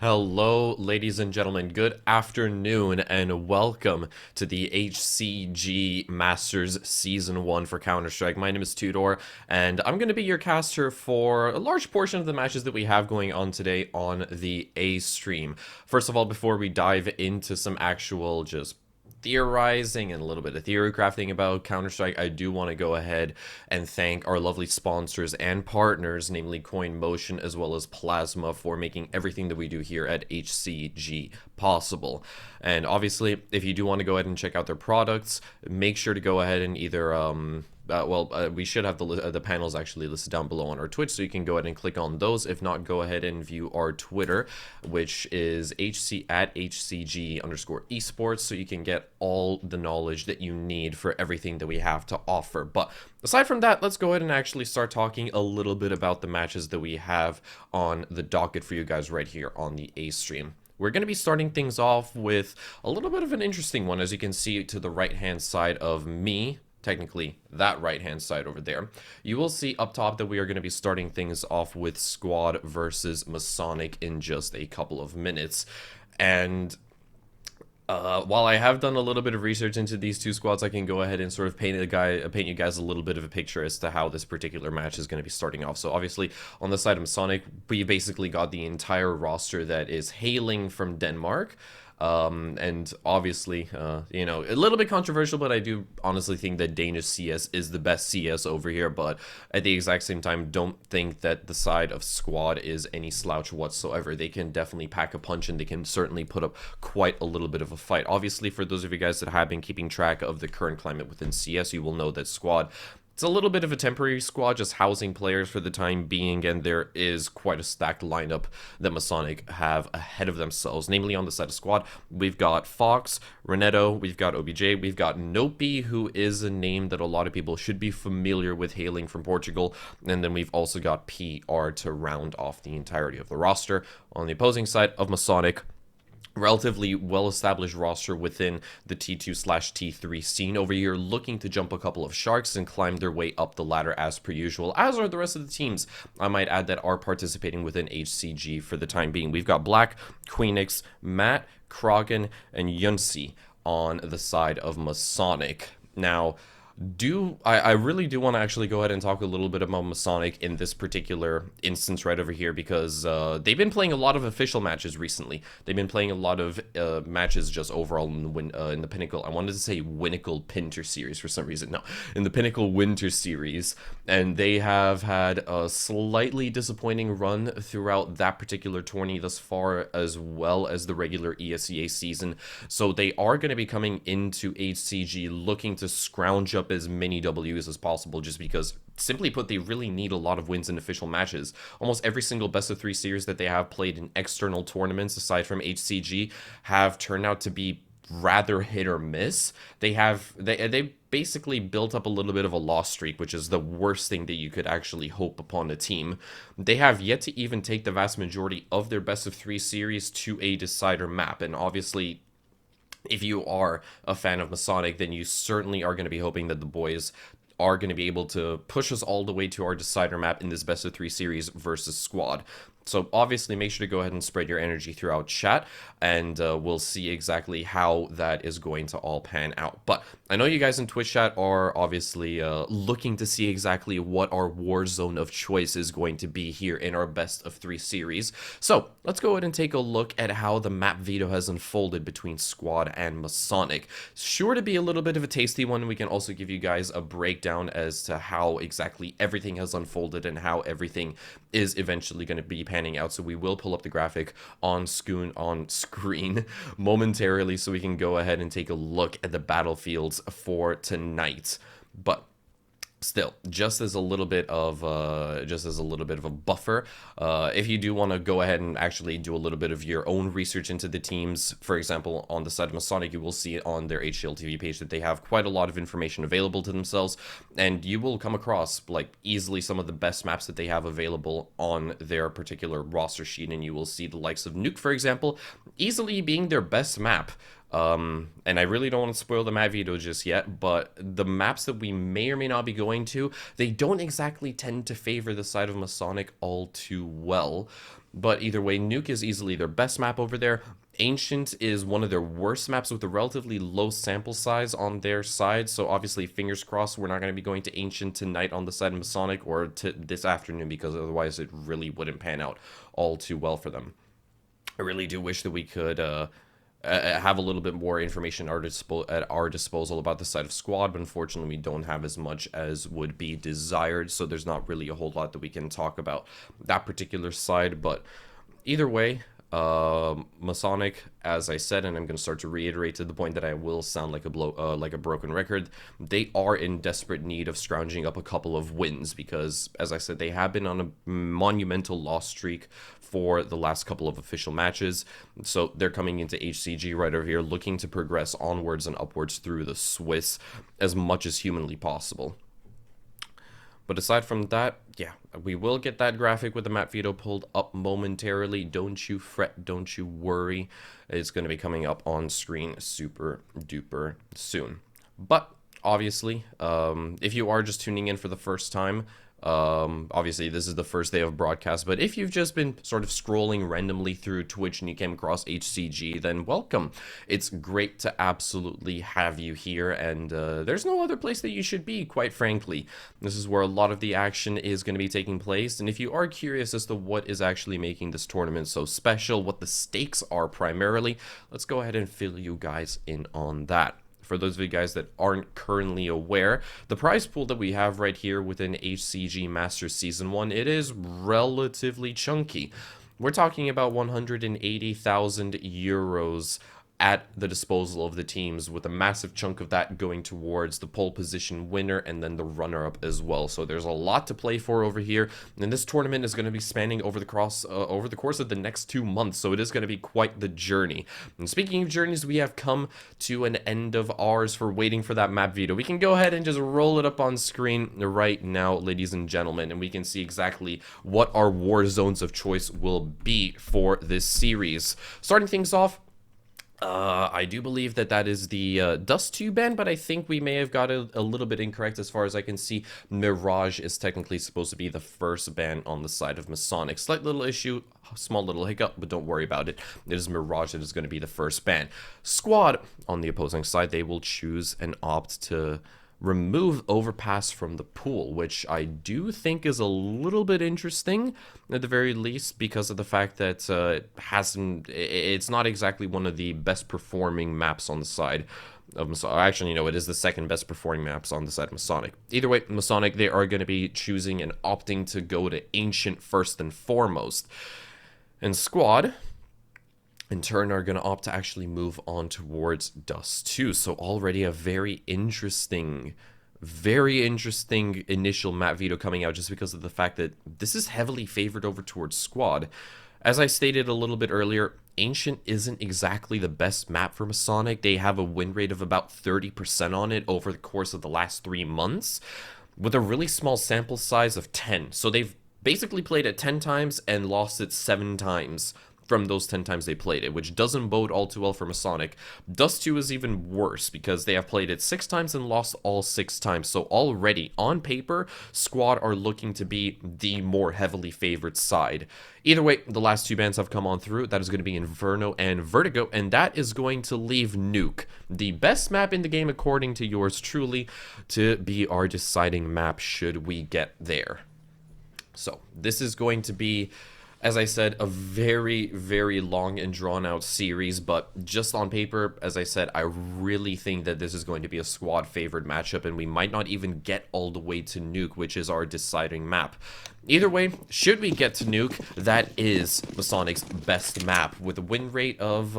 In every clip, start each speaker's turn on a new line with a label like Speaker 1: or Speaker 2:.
Speaker 1: Hello, ladies and gentlemen. Good afternoon, and welcome to the HCG Masters Season 1 for Counter-Strike. My name is Tudor, and I'm going to be your caster for a large portion of the matches that we have going on today on the A stream. First of all, before we dive into some actual just theorizing and a little bit of theory crafting about Counter-Strike, I do want to go ahead and thank our lovely sponsors and partners, namely Coin Motion as well as Plasma, for making everything that we do here at HCG possible. And obviously, if you do want to go ahead and check out their products, make sure to go ahead and either we should have the panels actually listed down below on our Twitch, so you can go ahead and click on those. If not, go ahead and view our Twitter, which is HCG_esports, so you can get all the knowledge that you need for everything that we have to offer. But aside from that, let's go ahead and actually start talking a little bit about the matches that we have on the docket for you guys right here on the A stream. We're going to be starting things off with a little bit of an interesting one, as you can see to the right-hand side of me. Technically, that right-hand side over there. You will see up top that we are going to be starting things off with Squad versus Masonic in just a couple of minutes. And while I have done a little bit of research into these two squads, I can go ahead and sort of paint you guys a little bit of a picture as to how this particular match is going to be starting off. So obviously, on the side of Masonic, we basically got the entire roster that is hailing from Denmark. And obviously, you know, a little bit controversial, but I do honestly think that Danish CS is the best CS over here. But at the exact same time, don't think that the side of Squad is any slouch whatsoever. They can definitely pack a punch, and they can certainly put up quite a little bit of a fight. Obviously, for those of you guys that have been keeping track of the current climate within CS, you will know that Squad, it's a little bit of a temporary squad, just housing players for the time being, and there is quite a stacked lineup that Masonic have ahead of themselves. Namely, on the side of Squad, we've got Fox, Reneto, we've got OBJ, we've got Nopi, who is a name that a lot of people should be familiar with, hailing from Portugal, and then we've also got PR to round off the entirety of the roster. On the opposing side of Masonic, relatively well-established roster within the T2/T3 scene over here, looking to jump a couple of sharks and climb their way up the ladder as per usual, as are the rest of the teams, I might add, that are participating within HCG for the time being. We've got Black, Queenix, Matt, Krogan, and Yunsi on the side of Masonic. Now, I really do want to actually go ahead and talk a little bit about Masonic in this particular instance right over here, because they've been playing a lot of official matches recently. They've been playing a lot of matches just overall in the Pinnacle. I wanted to say Winnacle Pinter Series for some reason. No, in the Pinnacle Winter Series. And they have had a slightly disappointing run throughout that particular tourney thus far, as well as the regular ESEA season. So they are going to be coming into HCG looking to scrounge up as many W's as possible, just because, simply put, they really need a lot of wins in official matches. Almost every single best of 3 series that they have played in external tournaments aside from HCG have turned out to be rather hit or miss. They basically built up a little bit of a loss streak, which is the worst thing that you could actually hope upon a team. They have yet to even take the vast majority of their best of 3 series to a decider map, and obviously, if you are a fan of Masonic, then you certainly are going to be hoping that the boys are going to be able to push us all the way to our decider map in this best of 3 series versus Squad. So obviously, make sure to go ahead and spread your energy throughout chat, and we'll see exactly how that is going to all pan out. But I know you guys in Twitch chat are obviously looking to see exactly what our war zone of choice is going to be here in our best of 3 series. So let's go ahead and take a look at how the map veto has unfolded between Squad and Masonic. Sure to be a little bit of a tasty one. We can also give you guys a breakdown as to how exactly everything has unfolded and how everything is eventually going to be panning out. So we will pull up the graphic on screen momentarily, so we can go ahead and take a look at the battlefields for tonight. But still, just as a little bit of a buffer, if you do want to go ahead and actually do a little bit of your own research into the teams, for example, on the side of Masonic, you will see on their HCL TV page that they have quite a lot of information available to themselves, and you will come across like easily some of the best maps that they have available on their particular roster sheet, and you will see the likes of Nuke, for example, easily being their best map And I really don't want to spoil the map veto just yet, but the maps that we may or may not be going to, they don't exactly tend to favor the side of Masonic all too well. But either way, Nuke is easily their best map over there. Ancient is one of their worst maps with a relatively low sample size on their side, so obviously fingers crossed we're not going to be going to Ancient tonight on the side of Masonic, or to this afternoon, because otherwise it really wouldn't pan out all too well for them. I really do wish that we could have a little bit more information at our disposal about the side of Squad, but unfortunately we don't have as much as would be desired, so there's not really a whole lot that we can talk about that particular side. But either way, Masonic, as I said, and I'm going to start to reiterate to the point that I will sound like a broken record, they are in desperate need of scrounging up a couple of wins, because, as I said, they have been on a monumental loss streak for the last couple of official matches, so they're coming into HCG right over here looking to progress onwards and upwards through the Swiss as much as humanly possible. But aside from that, yeah, we will get that graphic with the map veto pulled up momentarily. Don't you fret, don't you worry. It's going to be coming up on screen super duper soon. But obviously, if you are just tuning in for the first time, obviously this is the first day of broadcast, but if you've just been sort of scrolling randomly through Twitch and you came across HCG, then welcome. It's great to absolutely have you here, and there's no other place that you should be, quite frankly. This is where a lot of the action is going to be taking place, and if you are curious as to what is actually making this tournament so special, what the stakes are primarily, let's go ahead and fill you guys in on that. For those of you guys that aren't currently aware, the prize pool that we have right here within HCG Masters Season 1, it is relatively chunky. We're talking about 180,000 euros at the disposal of the teams, with a massive chunk of that going towards the pole position winner and then the runner-up as well. So there's a lot to play for over here, and this tournament is going to be spanning over the course of the next 2 months, so it is going to be quite the journey. And speaking of journeys, we have come to an end of ours for waiting for that map veto. We can go ahead and just roll it up on screen right now, ladies and gentlemen, and we can see exactly what our war zones of choice will be for this series. Starting things off, I do believe that is the Dust 2 ban, but I think we may have got it a little bit incorrect. As far as I can see, Mirage is technically supposed to be the first ban on the side of Masonic. Slight little issue, small little hiccup, but don't worry about it. It is Mirage that is going to be the first ban. Squad, on the opposing side, they will choose and opt to remove Overpass from the pool, which I do think is a little bit interesting, at the very least, because of the fact that it's not exactly one of the best performing maps on the side of Masonic. Actually, you know, it is the second best performing maps on the side of Masonic. Either way, Masonic, they are going to be choosing and opting to go to Ancient first and foremost. And Squad, in turn, are going to opt to actually move on towards Dust 2. So already a very interesting initial map veto coming out, just because of the fact that this is heavily favored over towards Squad. As I stated a little bit earlier, Ancient isn't exactly the best map for Masonic. They have a win rate of about 30% on it over the course of the last 3 months, with a really small sample size of 10. So they've basically played it 10 times and lost it 7 times from those 10 times they played it, which doesn't bode all too well for Masonic. Dust 2 is even worse, because they have played it 6 times and lost all 6 times. So already, on paper, Squad are looking to be the more heavily favored side. Either way, the last 2 bans have come on through. That is going to be Inferno and Vertigo, and that is going to leave Nuke, the best map in the game according to yours truly, to be our deciding map should we get there. So this is going to be, as I said, a very, very long and drawn-out series, but just on paper, as I said, I really think that this is going to be a Squad-favored matchup, and we might not even get all the way to Nuke, which is our deciding map. Either way, should we get to Nuke, that is Masonic's best map, with a win rate of,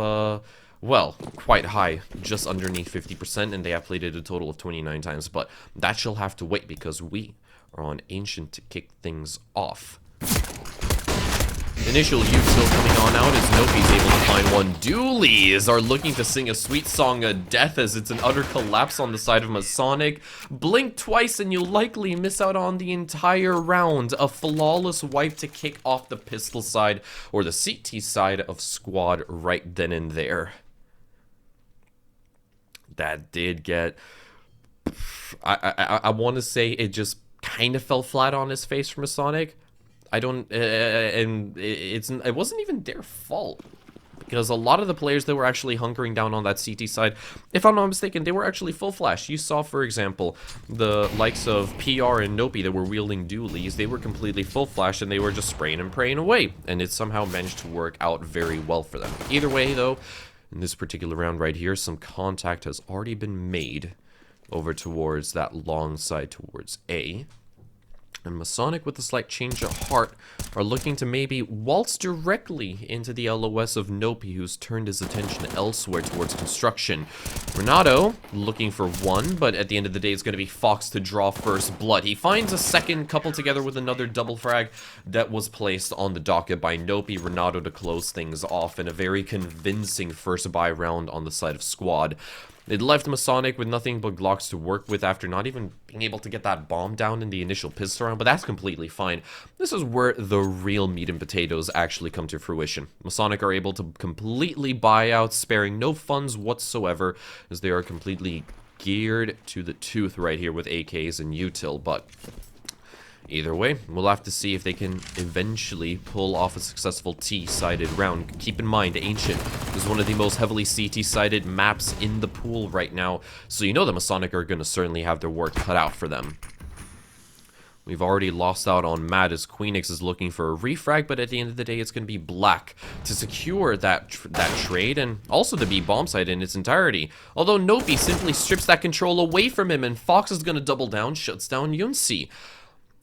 Speaker 1: well, quite high, just underneath 50%, and they have played it a total of 29 times, but that shall have to wait, because we are on Ancient to kick things off. Initial youth still coming on out as Noki's able to find one. Doolies are looking to sing a sweet song of death as it's an utter collapse on the side of Masonic. Blink twice and you'll likely miss out on the entire round. A flawless wipe to kick off the pistol side, or the CT side of Squad right then and there. that did get... I want to say it just kind of fell flat on his face from MASONIC. I don't... and it wasn't even their fault. Because a lot of the players that were actually hunkering down on that CT side, if I'm not mistaken, they were actually full flash. You saw, for example, the likes of PR and Nopi that were wielding dualies. They were completely full flash and they were just spraying and praying away. And it somehow managed to work out very well for them. Either way, though, in this particular round right here, some contact has already been made over towards that long side towards A. And MASONIC, with a slight change of heart, are looking to maybe waltz directly into the LOS of Nopi, who's turned his attention elsewhere towards construction. Renato, looking for one, but at the end of the day, it's going to be Fox to draw first blood. He finds a second, coupled together with another double frag that was placed on the docket by Nopi. Renato to close things off in a very convincing first buy round on the side of Squad. It left MASONIC with nothing but Glocks to work with after not even being able to get that bomb down in the initial pistol round, but that's completely fine. This is where the real meat and potatoes actually come to fruition. MASONIC are able to completely buy out, sparing no funds whatsoever, as they are completely geared to the tooth right here with AKs and util, but... either way, we'll have to see if they can eventually pull off a successful T-sided round. Keep in mind, Ancient is one of the most heavily CT-sided maps in the pool right now, so you know the MASONIC are going to certainly have their work cut out for them. We've already lost out on Mad as Queenix is looking for a refrag, but at the end of the day, it's going to be Black to secure that trade and also the B bomb site in its entirety. Although Nopi simply strips that control away from him, and Fox is going to double down, shuts down Yunsi.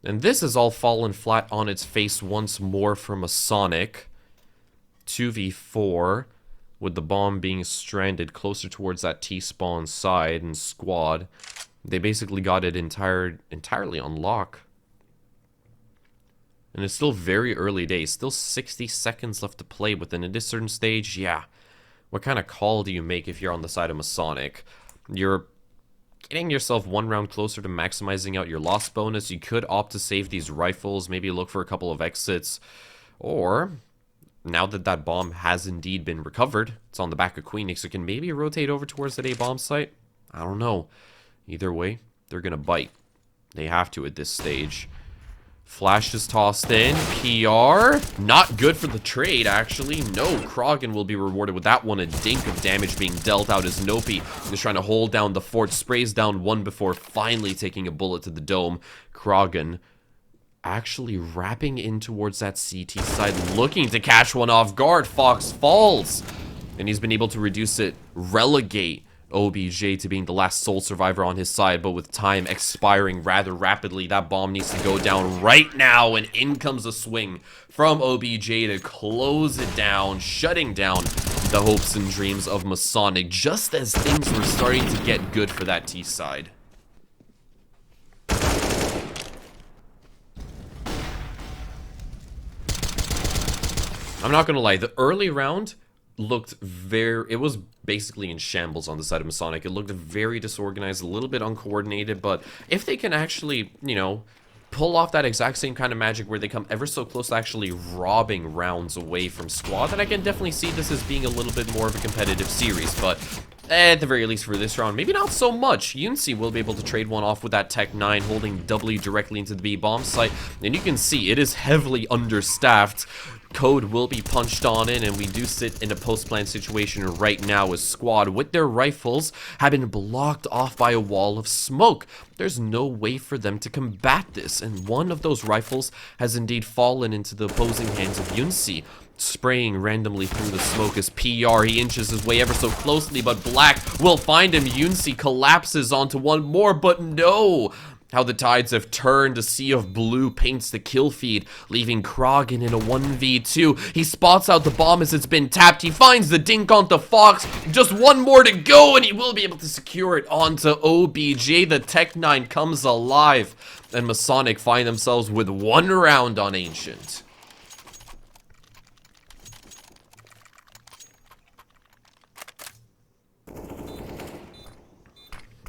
Speaker 1: And this has all fallen flat on its face once more from MASONIC. 2v4, with the bomb being stranded closer towards that T-spawn side and Squad. They basically got it entirely on lock. And it's still very early days. Still 60 seconds left to play within a certain stage. Yeah. What kind of call do you make if you're on the side of MASONIC? You're getting yourself one round closer to maximizing out your loss bonus. You could opt to save these rifles, maybe look for a couple of exits, or now that that bomb has indeed been recovered, it's on the back of Queenix, you can maybe rotate over towards that A bomb site. I don't know. Either way, they're gonna bite. They have to at this stage. Flash is tossed in. PR. Not good for the trade, actually. No, Krogan will be rewarded with that one. A dink of damage being dealt out as Nopi is trying to hold down the fort. Sprays down one before finally taking a bullet to the dome. Krogan actually wrapping in towards that CT side, looking to catch one off guard. Fox falls. And he's been able to reduce it, relegate OBJ to being the last sole survivor on his side, but with time expiring rather rapidly, that bomb needs to go down right now, and in comes a swing from OBJ to close it down, shutting down the hopes and dreams of MASONIC, just as things were starting to get good for that T side. I'm not gonna lie, the early round looked it was basically in shambles on the side of MASONIC. It looked very disorganized, a little bit uncoordinated, but if they can actually, you know, pull off that exact same kind of magic where they come ever so close to actually robbing rounds away from Squad, then I can definitely see this as being a little bit more of a competitive series, but at the very least for this round, maybe not so much. Yunsi will be able to trade one off with that Tech 9, holding doubly directly into the B bomb site, and you can see it is heavily understaffed. Code will be punched on in, and we do sit in a post-plan situation right now as Squad, with their rifles, have been blocked off by a wall of smoke. There's no way for them to combat this, and one of those rifles has indeed fallen into the opposing hands of Yunsi, spraying randomly through the smoke as PR, he inches his way ever so closely, but Black will find him. Yunsi collapses onto one more, but no! How the tides have turned. A sea of blue paints the kill feed, leaving Krogan in a 1v2. He spots out the bomb as it's been tapped. He finds the dink onto Fox. Just one more to go, and he will be able to secure it onto OBJ. The Tech 9 comes alive, and MASONIC find themselves with one round on Ancient.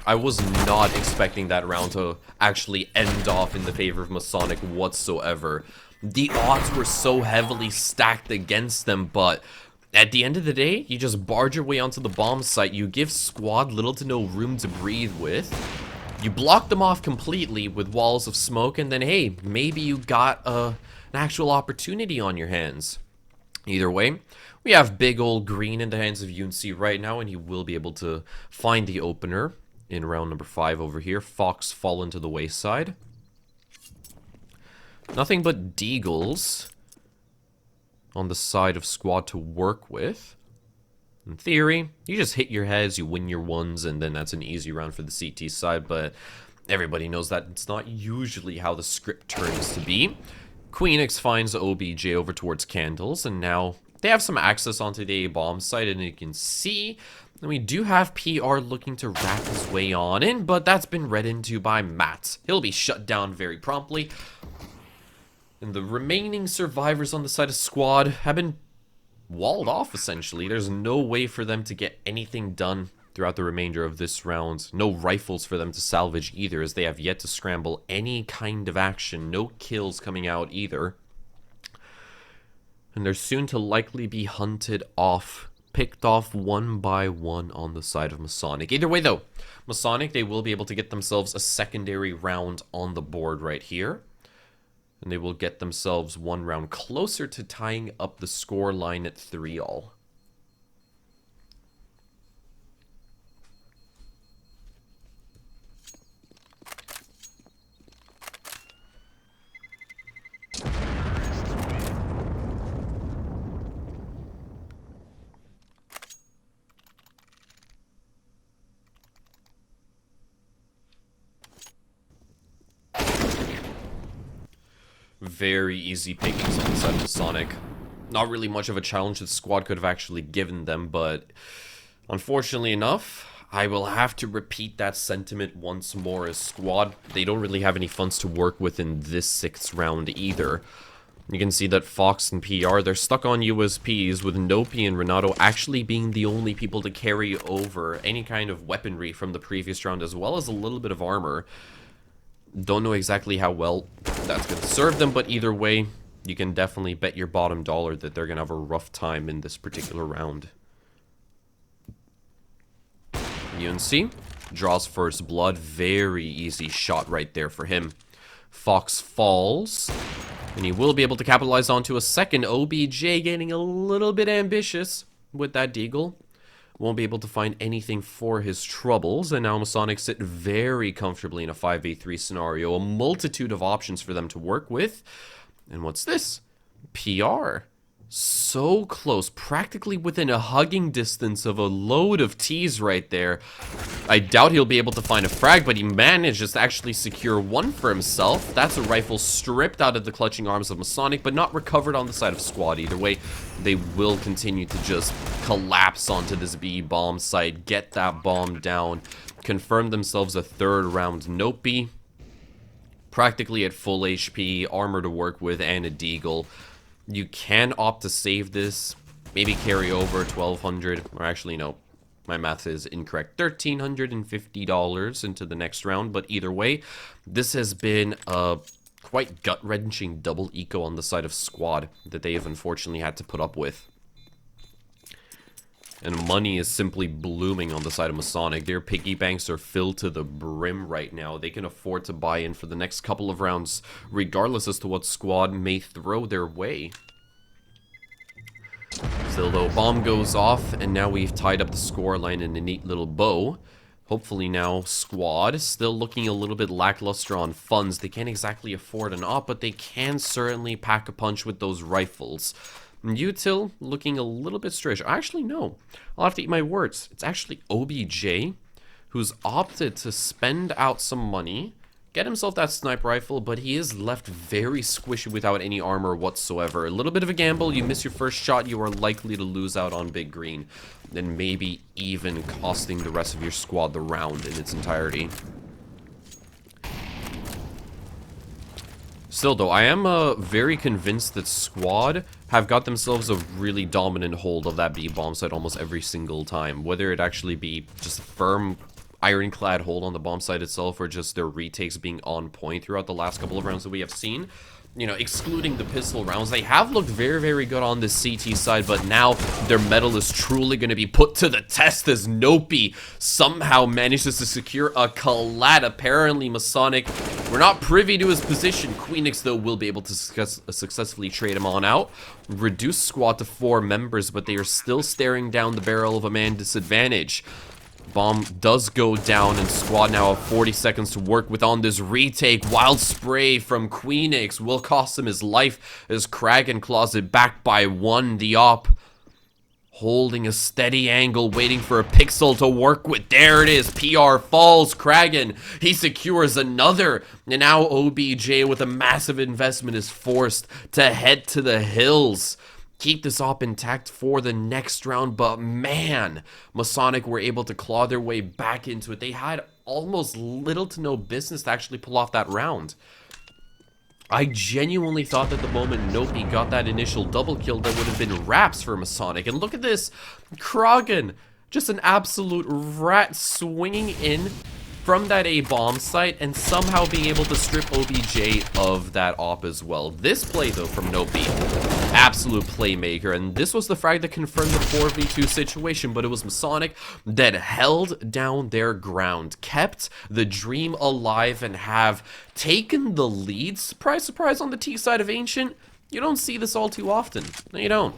Speaker 1: I was not expecting that round to actually end off in the favor of MASONIC whatsoever. The odds were so heavily stacked against them, but At the end of the day, you just barge your way onto the bomb site, you give squad little to no room to breathe with, you block them off completely with walls of smoke, and then hey, maybe you got an actual opportunity on your hands. Either way, we have big old green in the hands of UNC right now, and he will be able to find the opener in round number 5 over here. Fox fallen to the wayside. Nothing but deagles on the side of squad to work with. In theory, you just hit your heads, you win your ones, and then that's an easy round for the CT side, but everybody knows that it's not usually how the script turns to be. Queenix finds OBJ over towards Candles, and now they have some access onto the A bomb site, and you can see that we do have PR looking to wrap his way on in, but that's been read into by Matt. He'll be shut down very promptly. And the remaining survivors on the side of squad have been walled off, essentially. There's no way for them to get anything done throughout the remainder of this round. No rifles for them to salvage either, as they have yet to scramble any kind of action. No kills coming out either. And they're soon to likely be hunted off, picked off one by one on the side of Masonic. Either way, though, Masonic, they will be able to get themselves a secondary round on the board right here. And they will get themselves one round closer to tying up the score line at 3-all. Very easy pickings on the side of Masonic. Not really much of a challenge that the squad could have actually given them, but unfortunately enough, I will have to repeat that sentiment once more as squad. They don't really have any funds to work with in this 6th round either. You can see that Fox and PR, they're stuck on USPs, with Nopi and Renato actually being the only people to carry over any kind of weaponry from the previous round, as well as a little bit of armor. Don't know exactly how well that's going to serve them, but either way, you can definitely bet your bottom dollar that they're going to have a rough time in this particular round. UNC draws first blood. Very easy shot right there for him. Fox falls, and he will be able to capitalize onto a second. OBJ getting a little bit ambitious with that deagle. Won't be able to find anything for his troubles, and now Masonic sit very comfortably in a 5v3 scenario. A multitude of options for them to work with. And what's this? PR. So close, practically within a hugging distance of a load of T's right there. I doubt he'll be able to find a frag, but he manages to actually secure one for himself. That's a rifle stripped out of the clutching arms of Masonic, but not recovered on the side of squad. Either way, they will continue to just collapse onto this B bomb site, get that bomb down, confirm themselves a 3rd round Nopi. Practically at full HP, armor to work with, and a deagle. You can opt to save this, maybe carry over 1,200, or actually no, my math is incorrect, $1,350 into the next round, but either way, this has been a quite gut-wrenching double eco on the side of squad that they have unfortunately had to put up with. And money is simply blooming on the side of Masonic. Their piggy banks are filled to the brim right now. They can afford to buy in for the next couple of rounds, regardless as to what squad may throw their way. Still though, bomb goes off, and now we've tied up the score line in a neat little bow. Hopefully now, squad still looking a little bit lackluster on funds. They can't exactly afford an op, but they can certainly pack a punch with those rifles. Util looking a little bit strange. Actually, no. I'll have to eat my words. It's actually OBJ who's opted to spend out some money, get himself that sniper rifle, but he is left very squishy without any armor whatsoever. A little bit of a gamble. You miss your first shot, you are likely to lose out on big green, and maybe even costing the rest of your squad the round in its entirety. Still, though, I am very convinced that squad have got themselves a really dominant hold of that B bomb site almost every single time. Whether it actually be just a firm, ironclad hold on the bomb site itself, or just their retakes being on point throughout the last couple of rounds that we have seen. you know, excluding the pistol rounds, they have looked very, very good on this CT side, but now their mettle is truly going to be put to the test as Nopi somehow manages to secure a collat. Apparently, Masonic, we're not privy to his position. Queenix, though, will be able to successfully trade him on out. Reduce squad to 4 members, but they are still staring down the barrel of a man disadvantage. Bomb does go down, and squad now have 40 seconds to work with on this retake. Wild spray from Queenix will cost him his life as Kraken claws it back by 1. The op holding a steady angle, waiting for a pixel to work with. There it is. PR falls. Kraken, he secures another. And now OBJ, with a massive investment, is forced to head to the hills. Keep this op intact for the next round, but man, Masonic were able to claw their way back into it. They had almost little to no business to actually pull off that round. I genuinely thought that the moment Nopi got that initial double kill, that would have been wraps for Masonic. And look at this, Kraken, just an absolute rat swinging in from that A-bomb site and somehow being able to strip OBJ of that op as well. This play, though, from Nopi, absolute playmaker, and this was the frag that confirmed the 4v2 situation, but it was Masonic that held down their ground, kept the dream alive, and have taken the lead. Surprise, surprise, on the T side of Ancient. You don't see this all too often. No, you don't.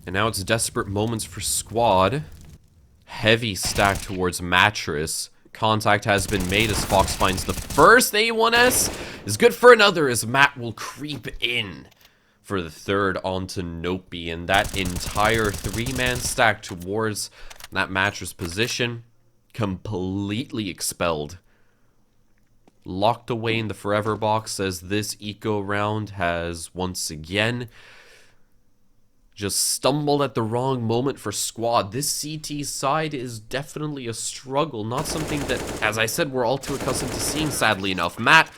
Speaker 1: And now it's desperate moments for squad. Heavy stack towards Mattress. Contact has been made as Fox finds the first. A1S is good for another as Matt will creep in for the third onto Nopi. And that entire 3-man stack towards that Mattress position completely expelled. Locked away in the forever box as this eco round has once again just stumbled at the wrong moment for squad. This CT side is definitely a struggle, not something that, as I said, we're all too accustomed to seeing, sadly enough. Matt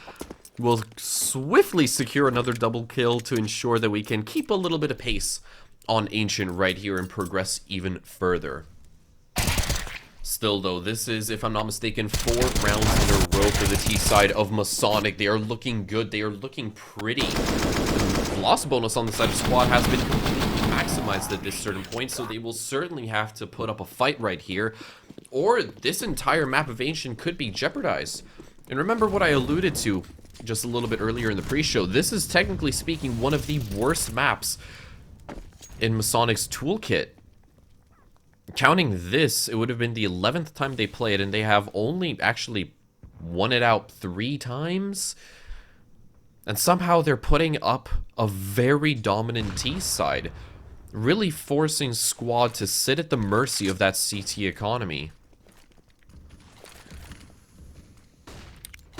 Speaker 1: will swiftly secure another double kill to ensure that we can keep a little bit of pace on Ancient right here and progress even further. Still, though, this is, if I'm not mistaken, 4 rounds in a row for the T side of Masonic. They are looking good. They are looking pretty. The loss bonus on the side of squad has been completely maximized at this certain point, so they will certainly have to put up a fight right here, or this entire map of Ancient could be jeopardized. And remember what I alluded to just a little bit earlier in the pre-show. This is, technically speaking, one of the worst maps in Masonic's toolkit. Counting this, it would have been the 11th time they played, and they have only actually won it out 3 times. And somehow they're putting up a very dominant T side, really forcing squad to sit at the mercy of that CT economy.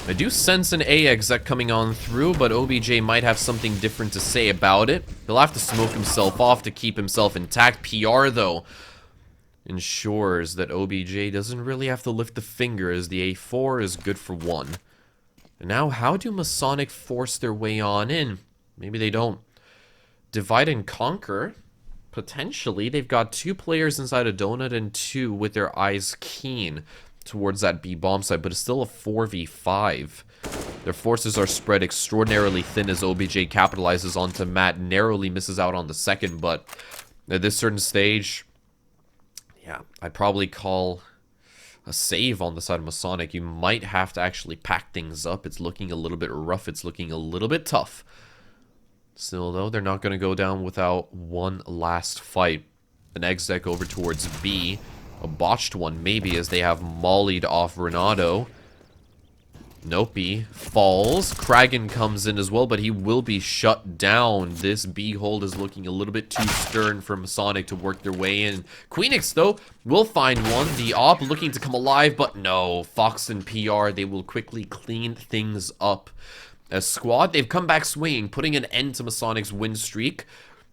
Speaker 1: I do sense an A exec coming on through, but OBJ might have something different to say about it. He'll have to smoke himself off to keep himself intact. PR, though, ensures that OBJ doesn't really have to lift a finger, as the A4 is good for 1. And now, how do Masonic force their way on in? Maybe they don't. Divide and conquer. Potentially, they've got 2 players inside a donut and 2 with their eyes keen towards that B bomb site, but it's still a 4v5. Their forces are spread extraordinarily thin as OBJ capitalizes onto Matt, narrowly misses out on the second, but at this certain stage, yeah, I'd probably call a save on the side of Masonic. You might have to actually pack things up. It's looking a little bit rough. It's looking a little bit tough. Still, though, they're not going to go down without one last fight. An exec over towards B. A botched one, maybe, as they have mollied off Renato. Nopi falls. Kraken comes in as well, but he will be shut down. This B hold is looking a little bit too stern for Masonic to work their way in. Queenix, though, will find one. The op looking to come alive, but no. Fox and PR, they will quickly clean things up. As squad, they've come back swinging, putting an end to Masonic's win streak,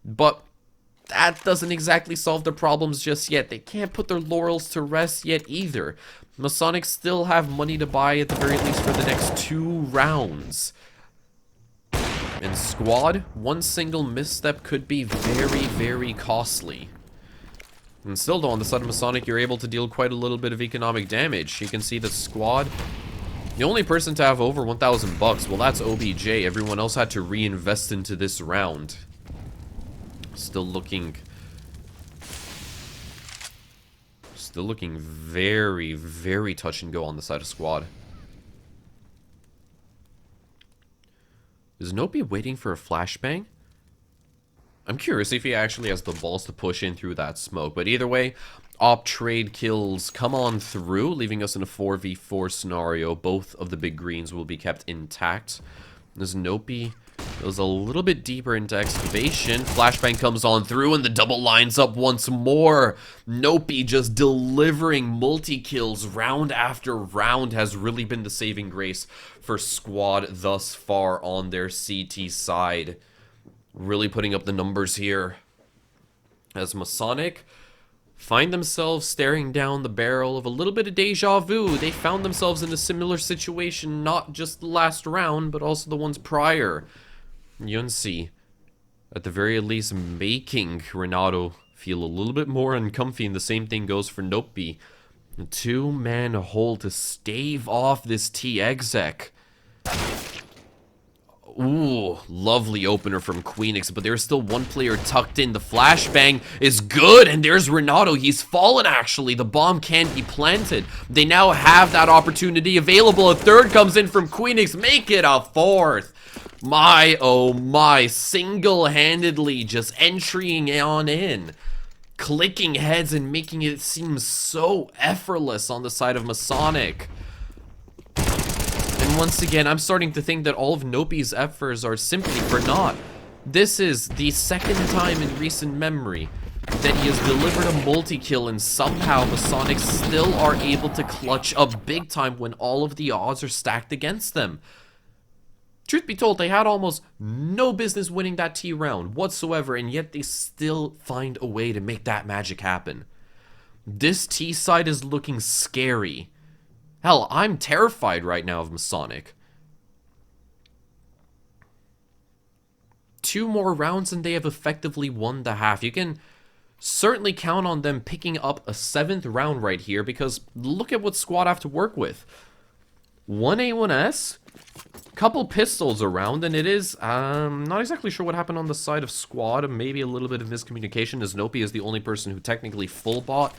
Speaker 1: but that doesn't exactly solve their problems just yet. They can't put their laurels to rest yet either. Masonic still have money to buy at the very least for the next 2 rounds. And squad, one single misstep could be very, very costly. And still, though, on the side of Masonic, you're able to deal quite a little bit of economic damage. You can see the squad. The only person to have over 1,000 bucks, well, that's OBJ. Everyone else had to reinvest into this round. Still looking very, very touch and go on the side of squad. Is Nopi waiting for a flashbang? I'm curious if he actually has the balls to push in through that smoke. But either way, op trade kills come on through, leaving us in a 4v4 scenario. Both of the big greens will be kept intact. As Nopi goes a little bit deeper into excavation, flashbang comes on through and the double lines up once more. Nopi just delivering multi-kills round after round has really been the saving grace for squad thus far on their CT side. Really putting up the numbers here. As Masonic find themselves staring down the barrel of a little bit of deja vu. They found themselves in a similar situation, not just the last round, but also the ones prior. Yunsi, at the very least, making Renato feel a little bit more uncomfy, and the same thing goes for Nopi. A two-man hold to stave off this T-exec. Ooh, lovely opener from Queenix, but there's still one player tucked in. The flashbang is good, and there's Renato. He's fallen, actually. The bomb can't be planted. They now have that opportunity available. A third comes in from Queenix. Make it a fourth. My, oh my, single-handedly just entering on in. Clicking heads and making it seem so effortless on the side of Masonic. And once again, I'm starting to think that all of Nopi's efforts are simply for naught. This is the second time in recent memory that he has delivered a multi-kill, and somehow Masonic still are able to clutch up big time when all of the odds are stacked against them. Truth be told, they had almost no business winning that T round whatsoever, and yet they still find a way to make that magic happen. This T side is looking scary. Hell, I'm terrified right now of Masonic. 2 more rounds and they have effectively won the half. You can certainly count on them picking up a 7th round right here, because look at what squad have to work with. 1A1S, couple pistols around, and it is, not exactly sure what happened on the side of squad. Maybe a little bit of miscommunication, as Nopi is the only person who technically full bought,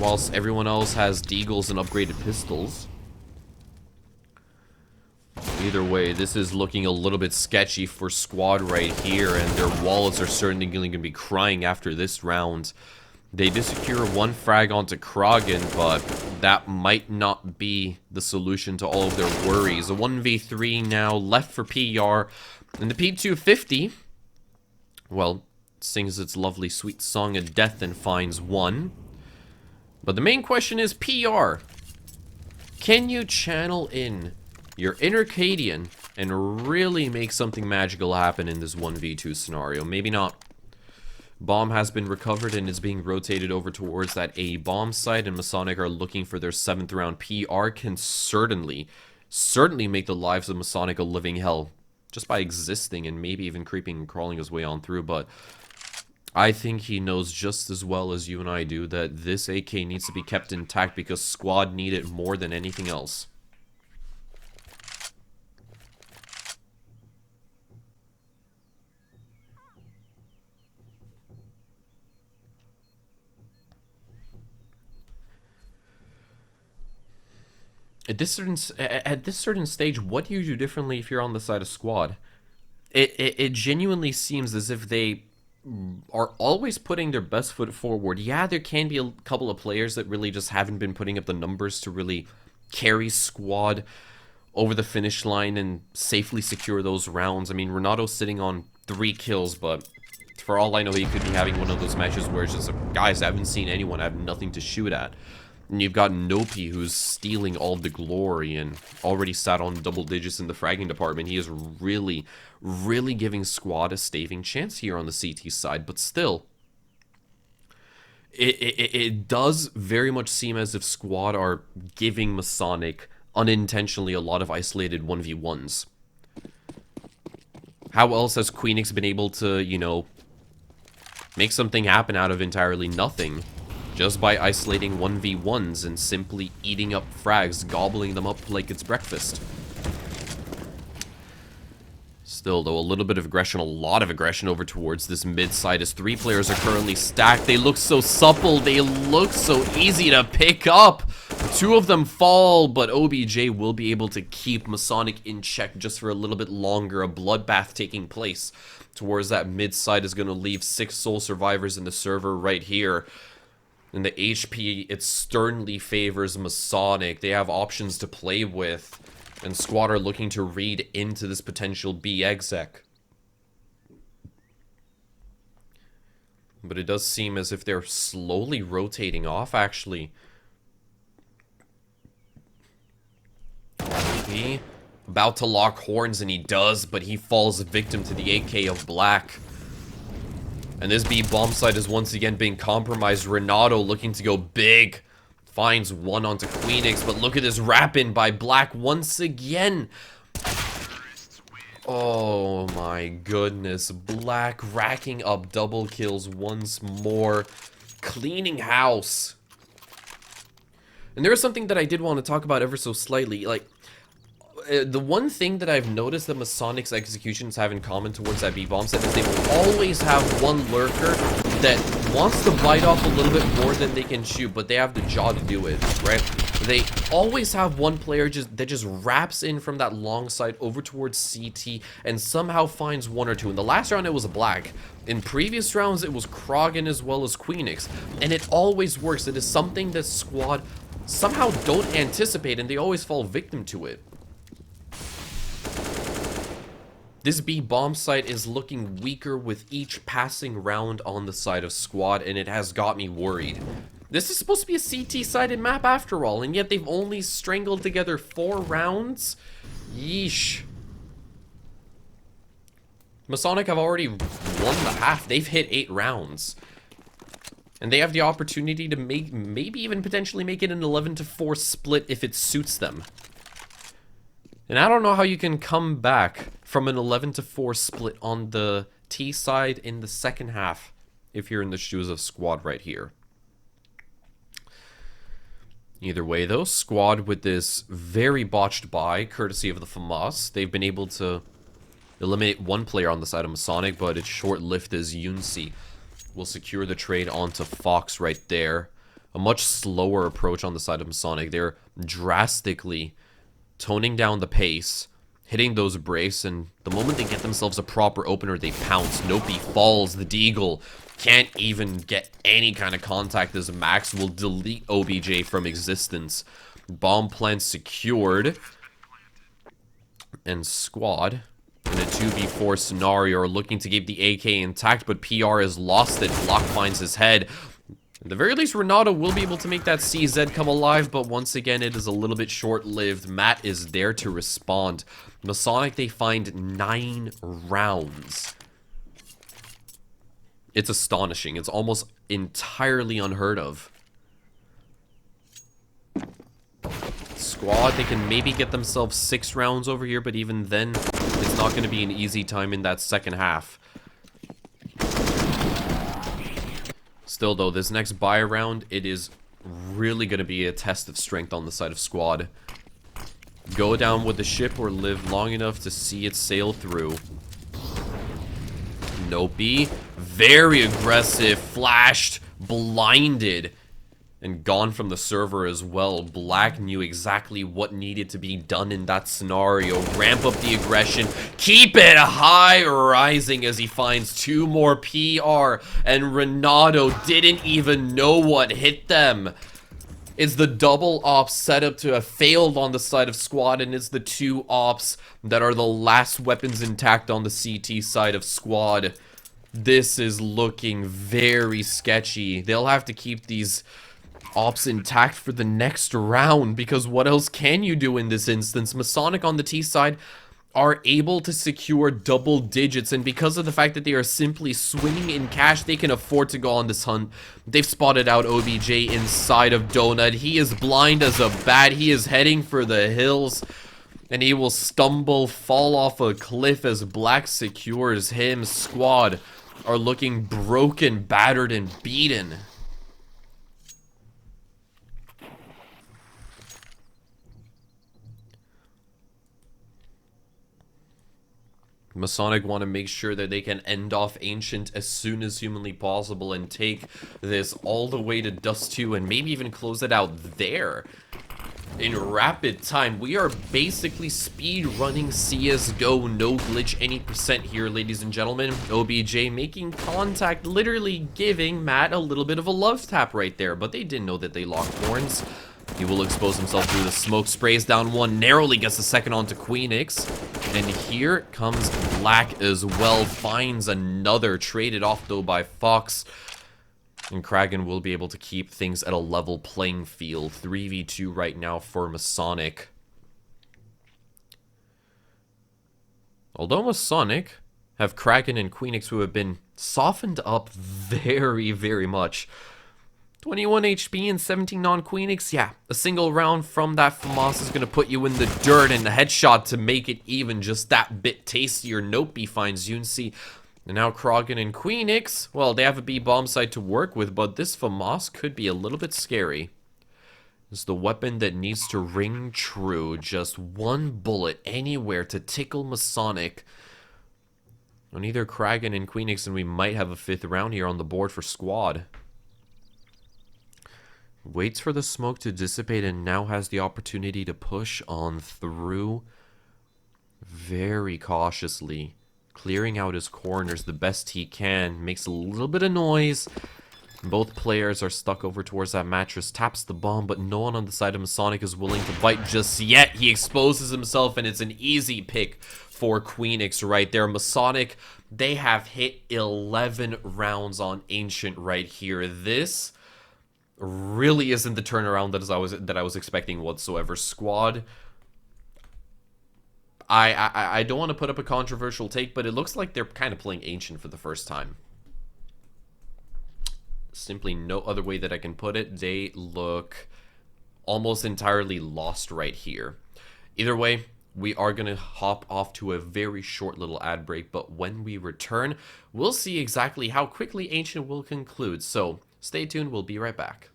Speaker 1: whilst everyone else has deagles and upgraded pistols. Either way, this is looking a little bit sketchy for squad right here, and their wallets are certainly going to be crying after this round. They did secure 1 frag onto Krogan, but that might not be the solution to all of their worries. A 1v3 now left for PR, and the P250, well, sings its lovely sweet song of death and finds 1. But the main question is PR. Can you channel in your inner Cadian and really make something magical happen in this 1v2 scenario? Maybe not. Bomb has been recovered and is being rotated over towards that A bomb site, and Masonic are looking for their 7th round. PR can certainly make the lives of Masonic a living hell just by existing and maybe even creeping and crawling his way on through, but I think he knows just as well as you and I do that this AK needs to be kept intact because squad need it more than anything else. At this certain stage, what do you do differently if you're on the side of squad? It genuinely seems as if they are always putting their best foot forward. Yeah, there can be a couple of players that really just haven't been putting up the numbers to really carry squad over the finish line and safely secure those rounds. I mean, Renato's sitting on 3 kills, but for all I know, he could be having one of those matches where it's just, guys, I haven't seen anyone, I have nothing to shoot at. And you've got Nopi, who's stealing all the glory and already sat on double digits in the fragging department. He is really, really giving squad a staving chance here on the CT side. But still, it does very much seem as if squad are giving Masonic unintentionally a lot of isolated 1v1s. How else has Queenix been able to, you know, make something happen out of entirely nothing? just by isolating 1v1s and simply eating up frags, gobbling them up like it's breakfast. Still, though, a little bit of aggression, a lot of aggression over towards this mid side as 3 players are currently stacked. They look so supple. They look so easy to pick up. 2 of them fall, but OBJ will be able to keep MASONIC in check just for a little bit longer. A bloodbath taking place towards that mid side is going to leave 6 sole survivors in the server right here. And the HP, it sternly favors MASONIC. They have options to play with. And Squad are looking to read into this potential B exec. But it does seem as if they're slowly rotating off, actually. He about to lock horns, and he does, but he falls victim to the AK of Black. And this B bomb site is once again being compromised. Renato looking to go big. Finds one onto Queenix, but look at this wrap-in by Black once again. Oh my goodness. Black racking up double kills once more. Cleaning house. And there is something that I did want to talk about ever so slightly. Like, the one thing that I've noticed that MASONIC's executions have in common towards that B-bomb set is they will always have one lurker that wants to bite off a little bit more than they can chew, but they have the jaw to do it, right? They always have one player that just wraps in from that long side over towards CT and somehow finds 1 or 2. In the last round, it was Black. In previous rounds, it was Krogan as well as Queenix. And it always works. It is something that Squad somehow don't anticipate, and they always fall victim to it. This B bomb site is looking weaker with each passing round on the side of Squad, and it has got me worried. This is supposed to be a CT-sided map after all, and yet they've only strangled together 4 rounds? Yeesh. MASONIC have already won the half. They've hit 8 rounds. And they have the opportunity to maybe even potentially make it an 11-4 split if it suits them. And I don't know how you can come back from an 11-4 split on the T side in the second half if you're in the shoes of Squad right here. Either way, though, Squad with this very botched buy, courtesy of the FAMAS, they've been able to eliminate 1 player on the side of MASONIC, but it's short-lived as Yunsi will secure the trade onto Fox right there. A much slower approach on the side of MASONIC. They're drastically toning down the pace, hitting those brace, and the moment they get themselves a proper opener, they pounce. Nopi falls. The Deagle can't even get any kind of contact as Max will delete OBJ from existence. Bomb plant secured. And Squad, in a 2v4 scenario, are looking to keep the AK intact, but PR has lost it. Block finds his head. At the very least, Renato will be able to make that CZ come alive, but once again, it is a little bit short-lived. Matt is there to respond. MASONIC, they find 9 rounds. It's astonishing. It's almost entirely unheard of. Squad, they can maybe get themselves 6 rounds over here, but even then, it's not going to be an easy time in that second half. Still, though, this next buy round, it is really going to be a test of strength on the side of Squad. Go down with the ship or live long enough to see it sail through. Nopi, very aggressive, flashed, blinded, and gone from the server as well. Black knew exactly what needed to be done in that scenario. Ramp up the aggression, keep it high, rising as he finds 2 more PR, and Renato didn't even know what hit them. It's the double ops setup to have failed on the side of Squad, and it's the 2 ops that are the last weapons intact on the CT side of Squad. This is looking very sketchy. They'll have to keep these ops intact for the next round, because what else can you do in this instance? MASONIC on the T side are able to secure double digits, and because of the fact that they are simply swimming in cash, they can afford to go on this hunt. They've spotted out OBJ inside of Donut. He is blind as a bat. He is heading for the hills, and he will stumble, fall off a cliff as Black secures him. Squad are looking broken, battered, and beaten. Masonic want to make sure that they can end off Ancient as soon as humanly possible and take this all the way to Dust 2 and maybe even close it out there. In rapid time, we are basically speed running CSGO, no glitch any percent here, ladies and gentlemen. OBJ making contact, literally giving Matt a little bit of a love tap right there, but they didn't know that they locked horns. He will expose himself through the smoke, sprays down one, narrowly gets the second onto Queenix. And here comes Black as well, finds another, traded off though by Fox. And Kragan will be able to keep things at a level playing field. 3v2 right now for Masonic. Although Masonic have Kragan and Queenix who have been softened up very, very much. 21 HP and 17 on Queenix. Yeah, a single round from that FAMAS is going to put you in the dirt, and the headshot to make it even just that bit tastier. Nope, he finds Yunsi. And now Kragan and Queenix, well, they have a B-bomb site to work with, but this FAMAS could be a little bit scary. It's the weapon that needs to ring true. Just one bullet anywhere to tickle Masonic. On either Kragan and Queenix, and we might have a 5th round here on the board for squad. Waits for the smoke to dissipate and now has the opportunity to push on through very cautiously. Clearing out his corners the best he can. Makes a little bit of noise. Both players are stuck over towards that mattress. Taps the bomb, but no one on the side of Masonic is willing to bite just yet. He exposes himself, and it's an easy pick for Queenix right there. Masonic, they have hit 11 rounds on Ancient right here. This really isn't the turnaround that I was expecting whatsoever. Squad, I don't want to put up a controversial take, but it looks like they're kind of playing Ancient for the first time. Simply no other way that I can put it. They look almost entirely lost right here. Either way, we are going to hop off to a very short little ad break, but when we return, we'll see exactly how quickly Ancient will conclude. So stay tuned, we'll be right back.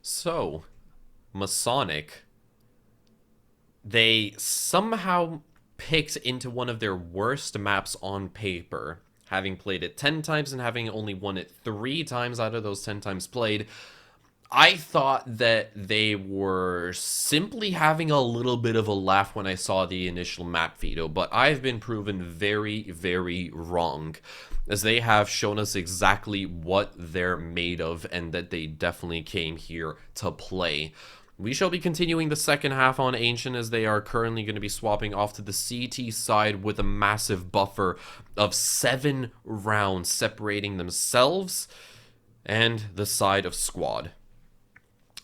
Speaker 1: So, Masonic, they somehow picked into one of their worst maps on paper, having played it 10 times and having only won it 3 times out of those 10 times played. I thought that they were simply having a little bit of a laugh when I saw the initial map veto, but I've been proven very, very wrong, as they have shown us exactly what they're made of and that they definitely came here to play. We shall be continuing the second half on Ancient, as they are currently going to be swapping off to the CT side with a massive buffer of 7 rounds separating themselves and the side of squad.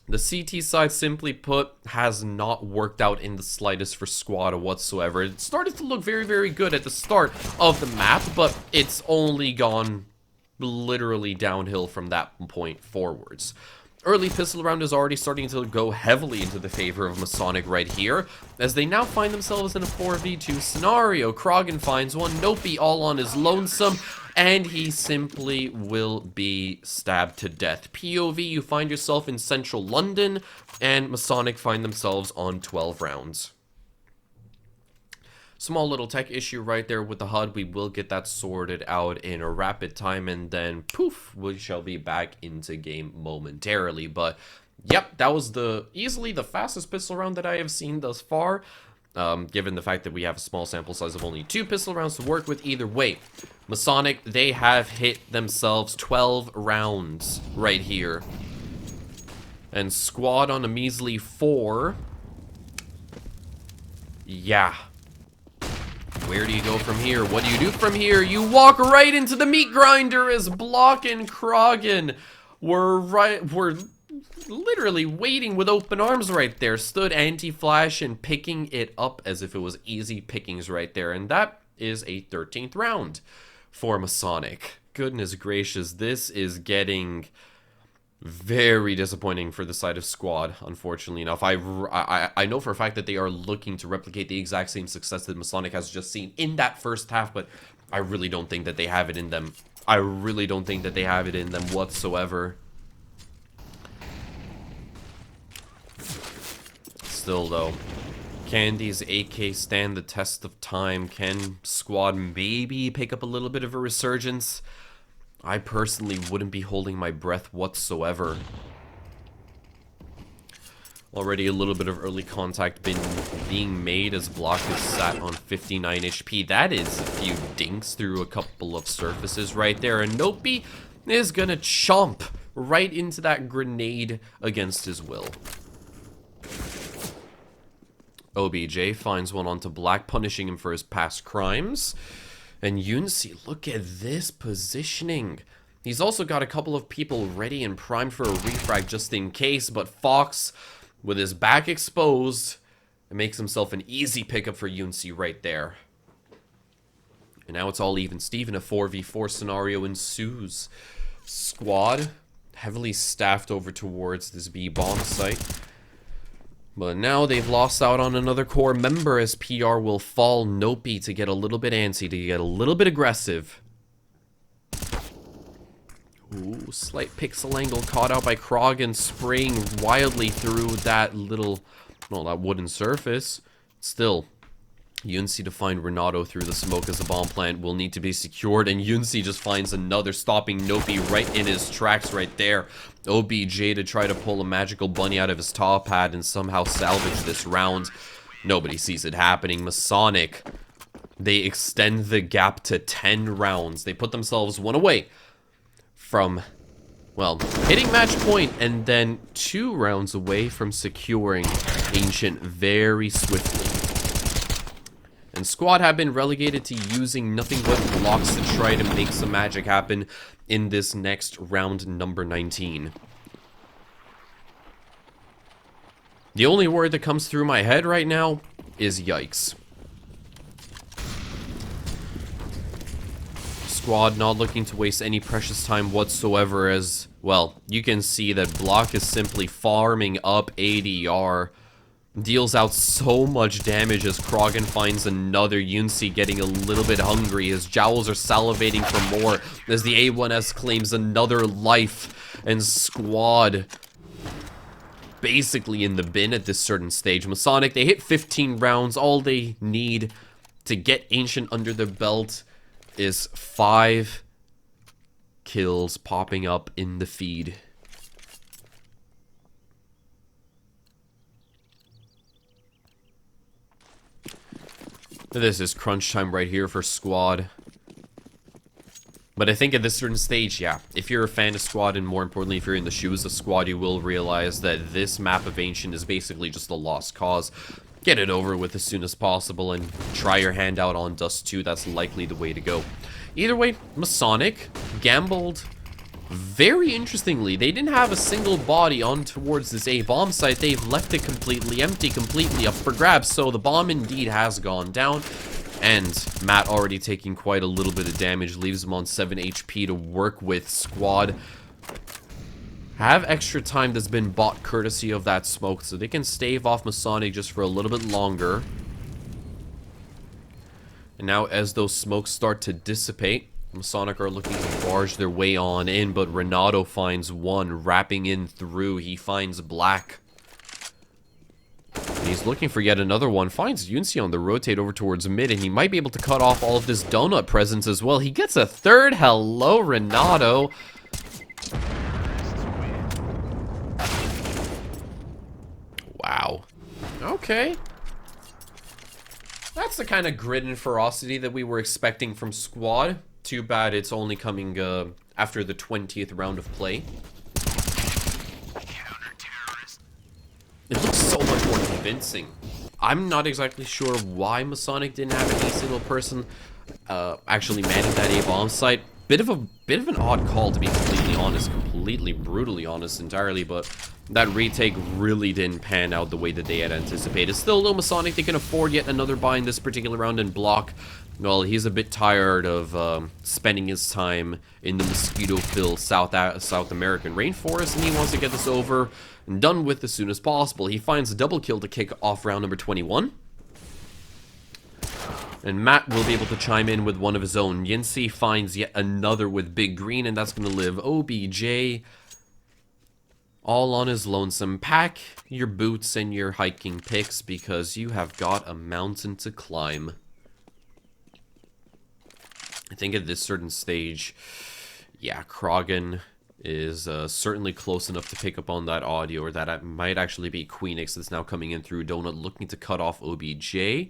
Speaker 1: The CT side, simply put, has not worked out in the slightest for squad whatsoever. It started to look very, very good at the start of the map, but it's only gone literally downhill from that point forwards. Early pistol round is already starting to go heavily into the favor of Masonic right here, as they now find themselves in a 4v2 scenario. Kragan finds one, Nope all on his lonesome, and he simply will be stabbed to death. POV, you find yourself in central London, and Masonic find themselves on 12 rounds. Small little tech issue right there with the HUD. We will get that sorted out in a rapid time, and then poof, we shall be back into game momentarily. But yep, that was easily the fastest pistol round that I have seen thus far. given the fact that we have a small sample size of only 2 pistol rounds to work with. Either way, Masonic, they have hit themselves 12 rounds right here. And Squad on a measly 4. Yeah. Where do you go from here? What do you do from here? You walk right into the meat grinder as Block and Krogan were literally waiting with open arms right there. Stood anti-flash and picking it up as if it was easy pickings right there. And that is a 13th round for Masonic. Goodness gracious, this is getting very disappointing for the side of Squad, unfortunately enough. I know for a fact that they are looking to replicate the exact same success that Masonic has just seen in that first half, but I really don't think that they have it in them. I really don't think that they have it in them whatsoever. Still, though, can these AK stand the test of time? Can Squad maybe pick up a little bit of a resurgence? I personally wouldn't be holding my breath whatsoever. Already a little bit of early contact being made as Block is sat on 59 HP. That is a few dinks through a couple of surfaces right there. And Nopi is gonna chomp right into that grenade against his will. OBJ finds one onto Black, punishing him for his past crimes. And Yunsi, look at this positioning. He's also got a couple of people ready and primed for a refrag just in case, but Fox, with his back exposed, makes himself an easy pickup for Yunsi right there. And now it's all even. Steven, a 4v4 scenario ensues. Squad heavily staffed over towards this B-bomb site. But now they've lost out on another core member as PR will fall Nopi to get a little bit antsy, to get a little bit aggressive. Ooh, slight pixel angle caught out by Krogan, spraying wildly through that little, well, that wooden surface. Still, Yunsi to find Renato through the smoke as the bomb plant will need to be secured, and Yunsi just finds another, stopping Nopi right in his tracks right there. OBJ to try to pull a magical bunny out of his top hat and somehow salvage this round. Nobody sees it happening. Masonic, they extend the gap to 10 rounds. They put themselves one away from, well, hitting match point, and then 2 rounds away from securing Ancient very swiftly. And Squad have been relegated to using nothing but blocks to try to make some magic happen in this next round, number 19. The only word that comes through my head right now is yikes. Squad not looking to waste any precious time whatsoever as, well, you can see that Block is simply farming up ADR. Deals out so much damage as Krogan finds another. Yunsi getting a little bit hungry as Jowls are salivating for more as the A1S claims another life, and Squad basically in the bin at this certain stage. Masonic, they hit 15 rounds. All they need to get Ancient under their belt is 5 kills popping up in the feed. This is crunch time right here for Squad. But I think at this certain stage, yeah, if you're a fan of Squad, and more importantly, if you're in the shoes of Squad, you will realize that this map of Ancient is basically just a lost cause. Get it over with as soon as possible and try your hand out on Dust 2. That's likely the way to go. Either way, Masonic gambled very interestingly. They didn't have a single body on towards this A-bomb site. They've left it completely empty, completely up for grabs. So the bomb indeed has gone down. And Matt already taking quite a little bit of damage. Leaves him on 7 HP to work with. Squad have extra time that's been bought courtesy of that smoke. So they can stave off Masonic just for a little bit longer. And now as those smokes start to dissipate, Masonic are looking to barge their way on in, but Renato finds one, wrapping in through. He finds Black. And he's looking for yet another one. Finds Yunsi on the rotate over towards mid, and he might be able to cut off all of this donut presence as well. He gets a third. Hello, Renato. Wow. Okay. That's the kind of grit and ferocity that we were expecting from Squad. Too bad it's only coming after the 20th round of play. It looks so much more convincing. I'm not exactly sure why MASONIC didn't have any single person actually manning that A-bomb site. Bit of an odd call, to be completely honest, brutally honest entirely, but that retake really didn't pan out the way that they had anticipated. Still, though, MASONIC, they can afford yet another buy in this particular round and block. Well, he's a bit tired of spending his time in the mosquito-filled South American rainforest, and he wants to get this over and done with as soon as possible. He finds a double kill to kick off round number 21. And Matt will be able to chime in with one of his own. Yinsi finds yet another with Big Green, and that's going to live. OBJ, all on his lonesome. Pack your boots and your hiking picks, because you have got a mountain to climb. I think at this certain stage, yeah, Krogan is certainly close enough to pick up on that audio, or that it might actually be Queenix that's now coming in through Donut, looking to cut off OBJ.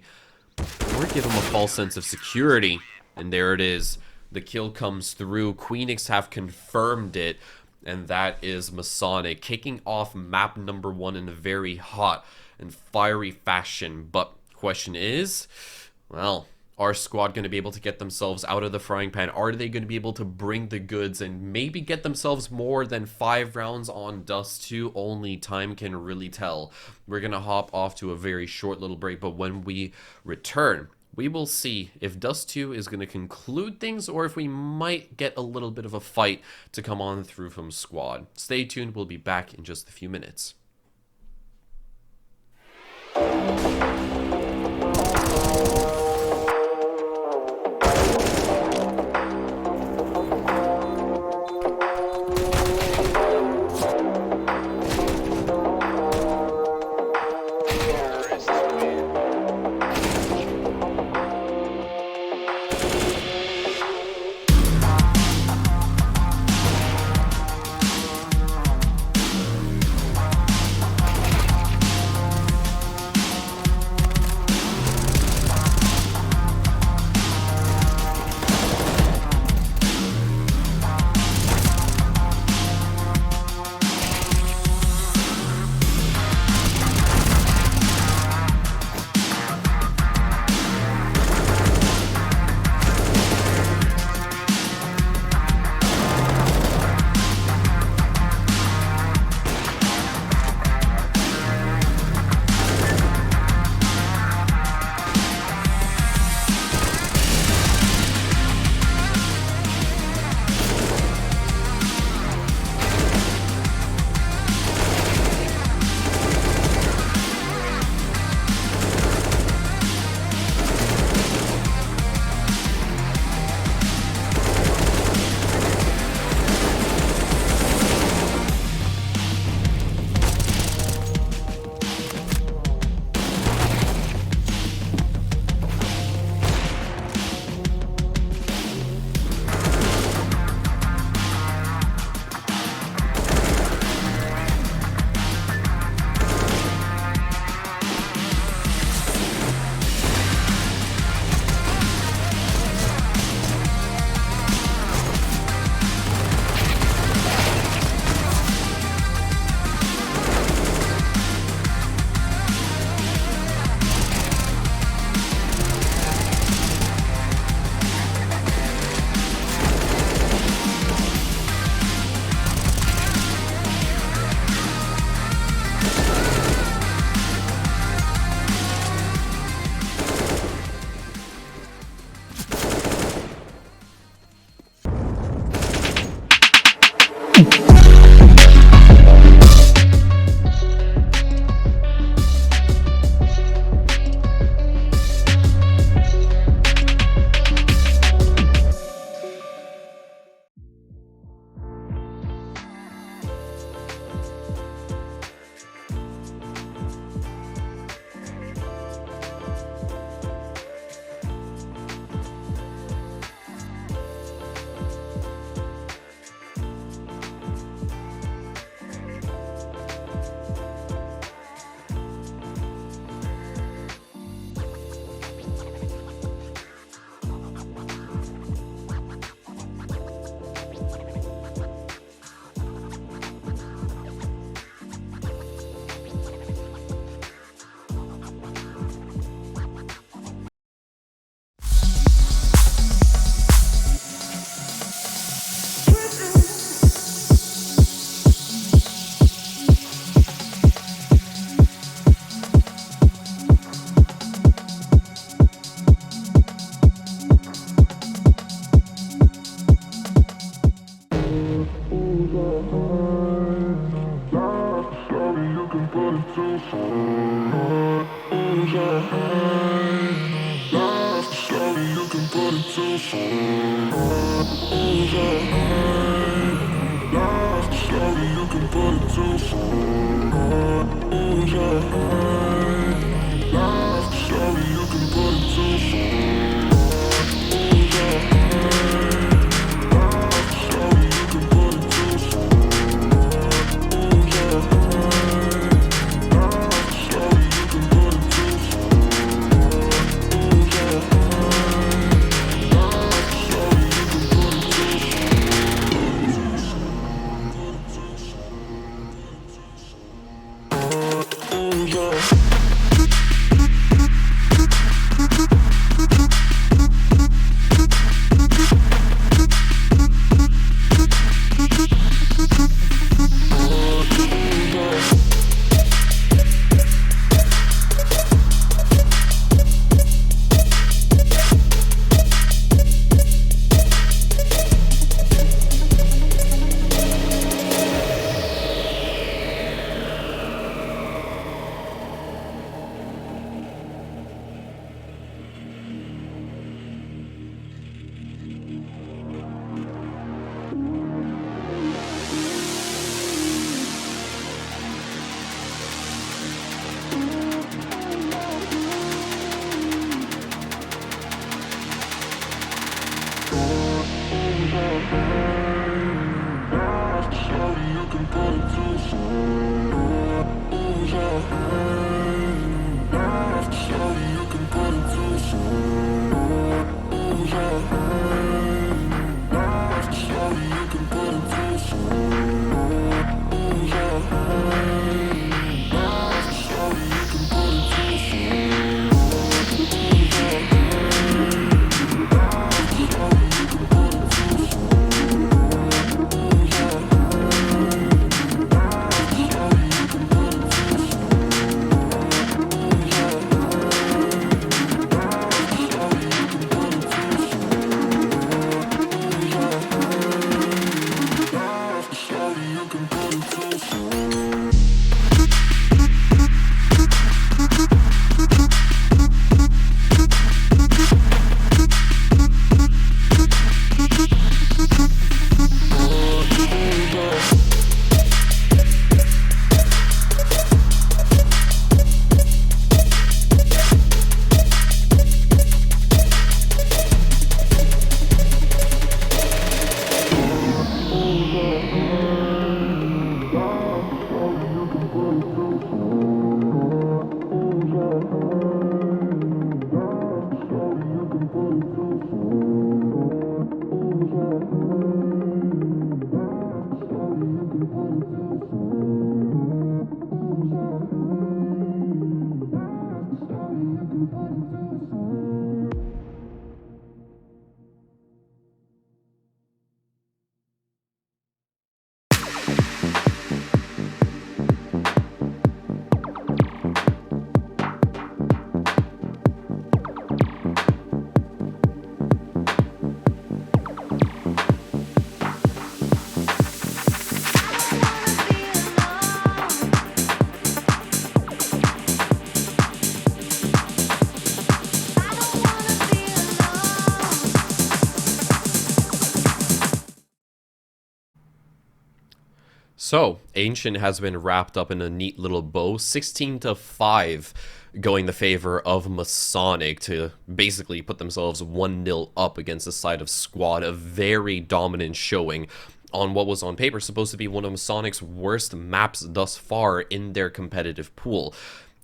Speaker 1: Or give him a false sense of security. And there it is. The kill comes through. Queenix have confirmed it. And that is MASONIC kicking off map number 1 in a very hot and fiery fashion. But question is, well, are Squad going to be able to get themselves out of the frying pan? Are they going to be able to bring the goods and maybe get themselves more than 5 rounds on Dust 2? Only time can really tell. We're going to hop off to a very short little break, but when we return, we will see if Dust 2 is going to conclude things, or if we might get a little bit of a fight to come on through from Squad. Stay tuned, we'll be back in just a few minutes. So, Ancient has been wrapped up in a neat little bow, 16-5, going the favor of Masonic to basically put themselves 1-0 up against the side of Squad, a very dominant showing on what was on paper supposed to be one of Masonic's worst maps thus far in their competitive pool.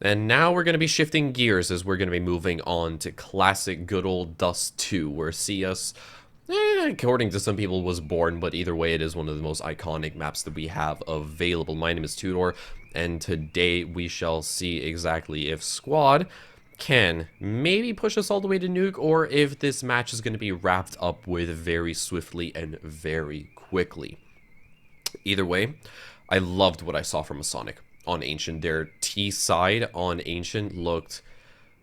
Speaker 1: And now we're going to be shifting gears as we're going to be moving on to classic good old Dust 2, where CS, according to some people, was born, but either way, it is one of the most iconic maps that we have available. My name is Tudor, and today we shall see exactly if Squad can maybe push us all the way to Nuke, or if this match is going to be wrapped up with very swiftly and very quickly. Either way, I loved what I saw from Masonic on Ancient. Their T side on Ancient looked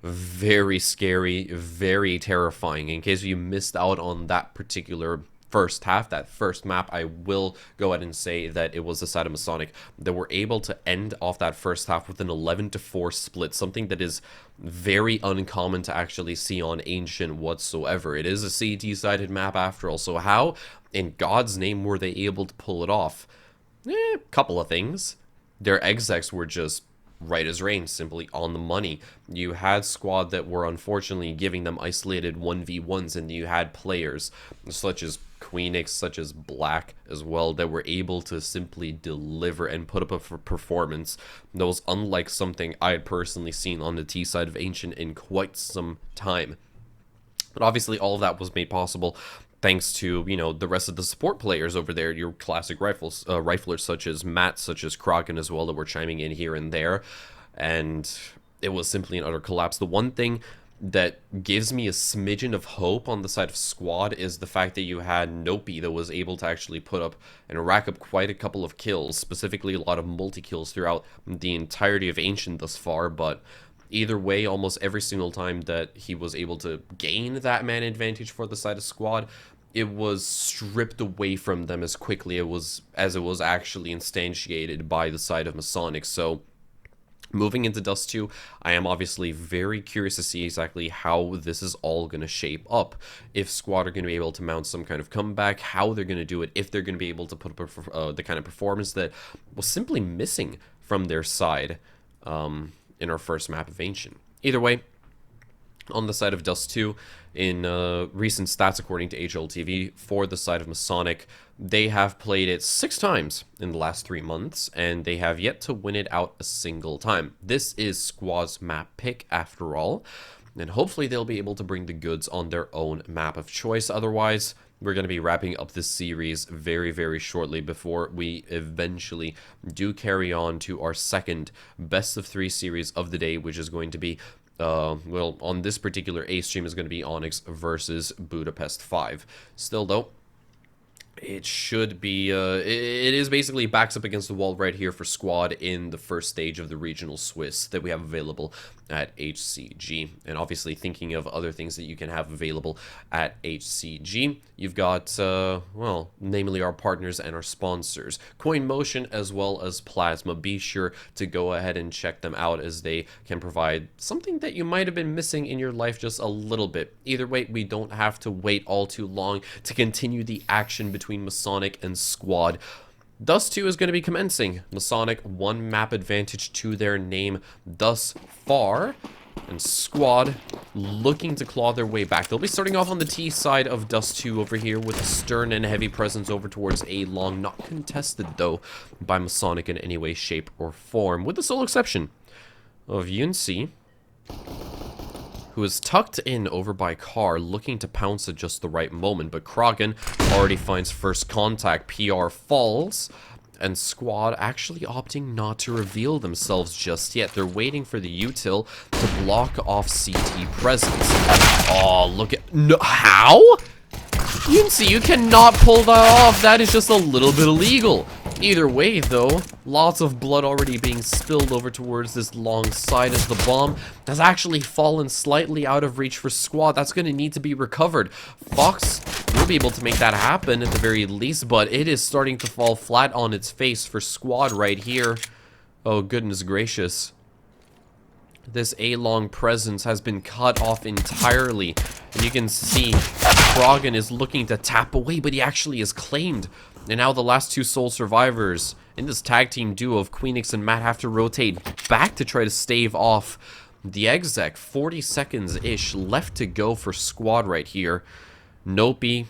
Speaker 1: very scary, very terrifying. In case you missed out on that particular first half, that first map, I will go ahead and say that it was the side of Masonic that were able to end off that first half with an 11-4 split, something that is very uncommon to actually see on Ancient whatsoever. It is a CT-sided map after all, so how in God's name were they able to pull it off? Couple of things. Their execs were just right as rain, simply on the money. You had squad that were unfortunately giving them isolated 1v1s, and you had players such as Queenix, such as Black as well, that were able to simply deliver and put up a performance that was unlike something I had personally seen on the T side of Ancient in quite some time. But obviously all of that was made possible thanks to, you know, the rest of the support players over there, your classic riflers such as Matt, such as Kraken as well, that were chiming in here and there. And it was simply an utter collapse. The one thing that gives me a smidgen of hope on the side of squad is the fact that you had Nopi that was able to actually put up and rack up quite a couple of kills, specifically a lot of multi-kills throughout the entirety of Ancient thus far. But either way, almost every single time that he was able to gain that man advantage for the side of squad, it was stripped away from them as quickly as it was actually instantiated by the side of Masonic. So moving into Dust 2, I am obviously very curious to see exactly how this is all going to shape up. If squad are going to be able to mount some kind of comeback, how they're going to do it, if they're going to be able to put up the kind of performance that was simply missing from their side in our first map of Ancient. Either way, on the side of Dust 2, in recent stats according to HLTV, for the side of Masonic, they have played it 6 times in the last 3 months, and they have yet to win it out a single time. This is Squad's map pick after all, and hopefully they'll be able to bring the goods on their own map of choice. Otherwise, we're going to be wrapping up this series very, very shortly before we eventually do carry on to our second best of 3 series of the day, which is going to be well, on this particular A stream is going to be Onyx versus Budapest 5. Still, though, it should be, it is basically backs up against the wall right here for squad in the first stage of the regional Swiss that we have available at HCG. And obviously thinking of other things that you can have available at HCG, you've got, well, namely our partners and our sponsors, CoinMotion as well as Plasma. Be sure to go ahead and check them out as they can provide something that you might have been missing in your life just a little bit. Either way, we don't have to wait all too long to continue the action between Masonic and Squad. Dust 2 is going to be commencing. Masonic 1 map advantage to their name thus far, and Squad looking to claw their way back. They'll be starting off on the T side of Dust 2 over here with a stern and heavy presence over towards A long, not contested though by Masonic in any way, shape, or form, with the sole exception of Yunsi, who is tucked in over by Carr, looking to pounce at just the right moment, but Kraken already finds first contact. PR falls, and Squad actually opting not to reveal themselves just yet. They're waiting for the util to block off CT presence. Oh, look at... No, how? Yunsi, you cannot pull that off. That is just a little bit illegal. Either way, though, lots of blood already being spilled over towards this long side as the bomb has actually fallen slightly out of reach for Squad. That's going to need to be recovered. Fox will be able to make that happen at the very least, but it is starting to fall flat on its face for Squad right here. Oh, goodness gracious. This A-long presence has been cut off entirely, and you can see Krogan is looking to tap away, but he actually is claimed. And now the last 2 sole survivors in this tag team duo of Queenix and Matt have to rotate back to try to stave off the exec. 40 seconds-ish left to go for Squad right here. Nopi,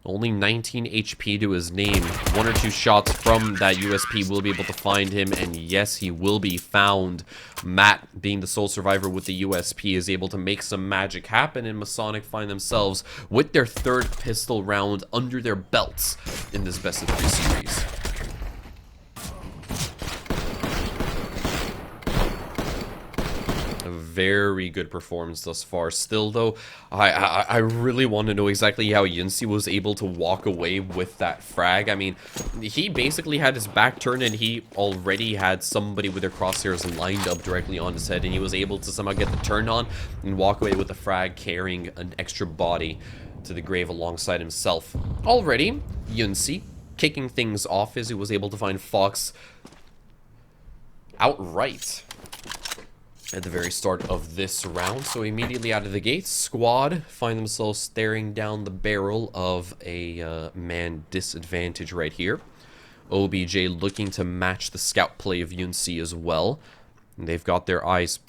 Speaker 1: only 19 HP to his name. 1 or 2 shots from that USP will be able to find him, and yes, he will be found. Matt, being the sole survivor with the USP, is able to make some magic happen, and Masonic find themselves with their 3rd pistol round under their belts in this best of 3 series. Very good performance thus far. Still, though, I really want to know exactly how Yunsi was able to walk away with that frag. I mean, he basically had his back turned, and he already had somebody with their crosshairs lined up directly on his head, and he was able to somehow get the turn on and walk away with the frag, carrying an extra body. to the grave alongside himself. Already, Yunsi kicking things off as he was able to find Fox outright at the very start of this round. So immediately out of the gates, Squad find themselves staring down the barrel of a man disadvantage right here. OBJ looking to match the scout play of Yunsi as well. And they've got their eyes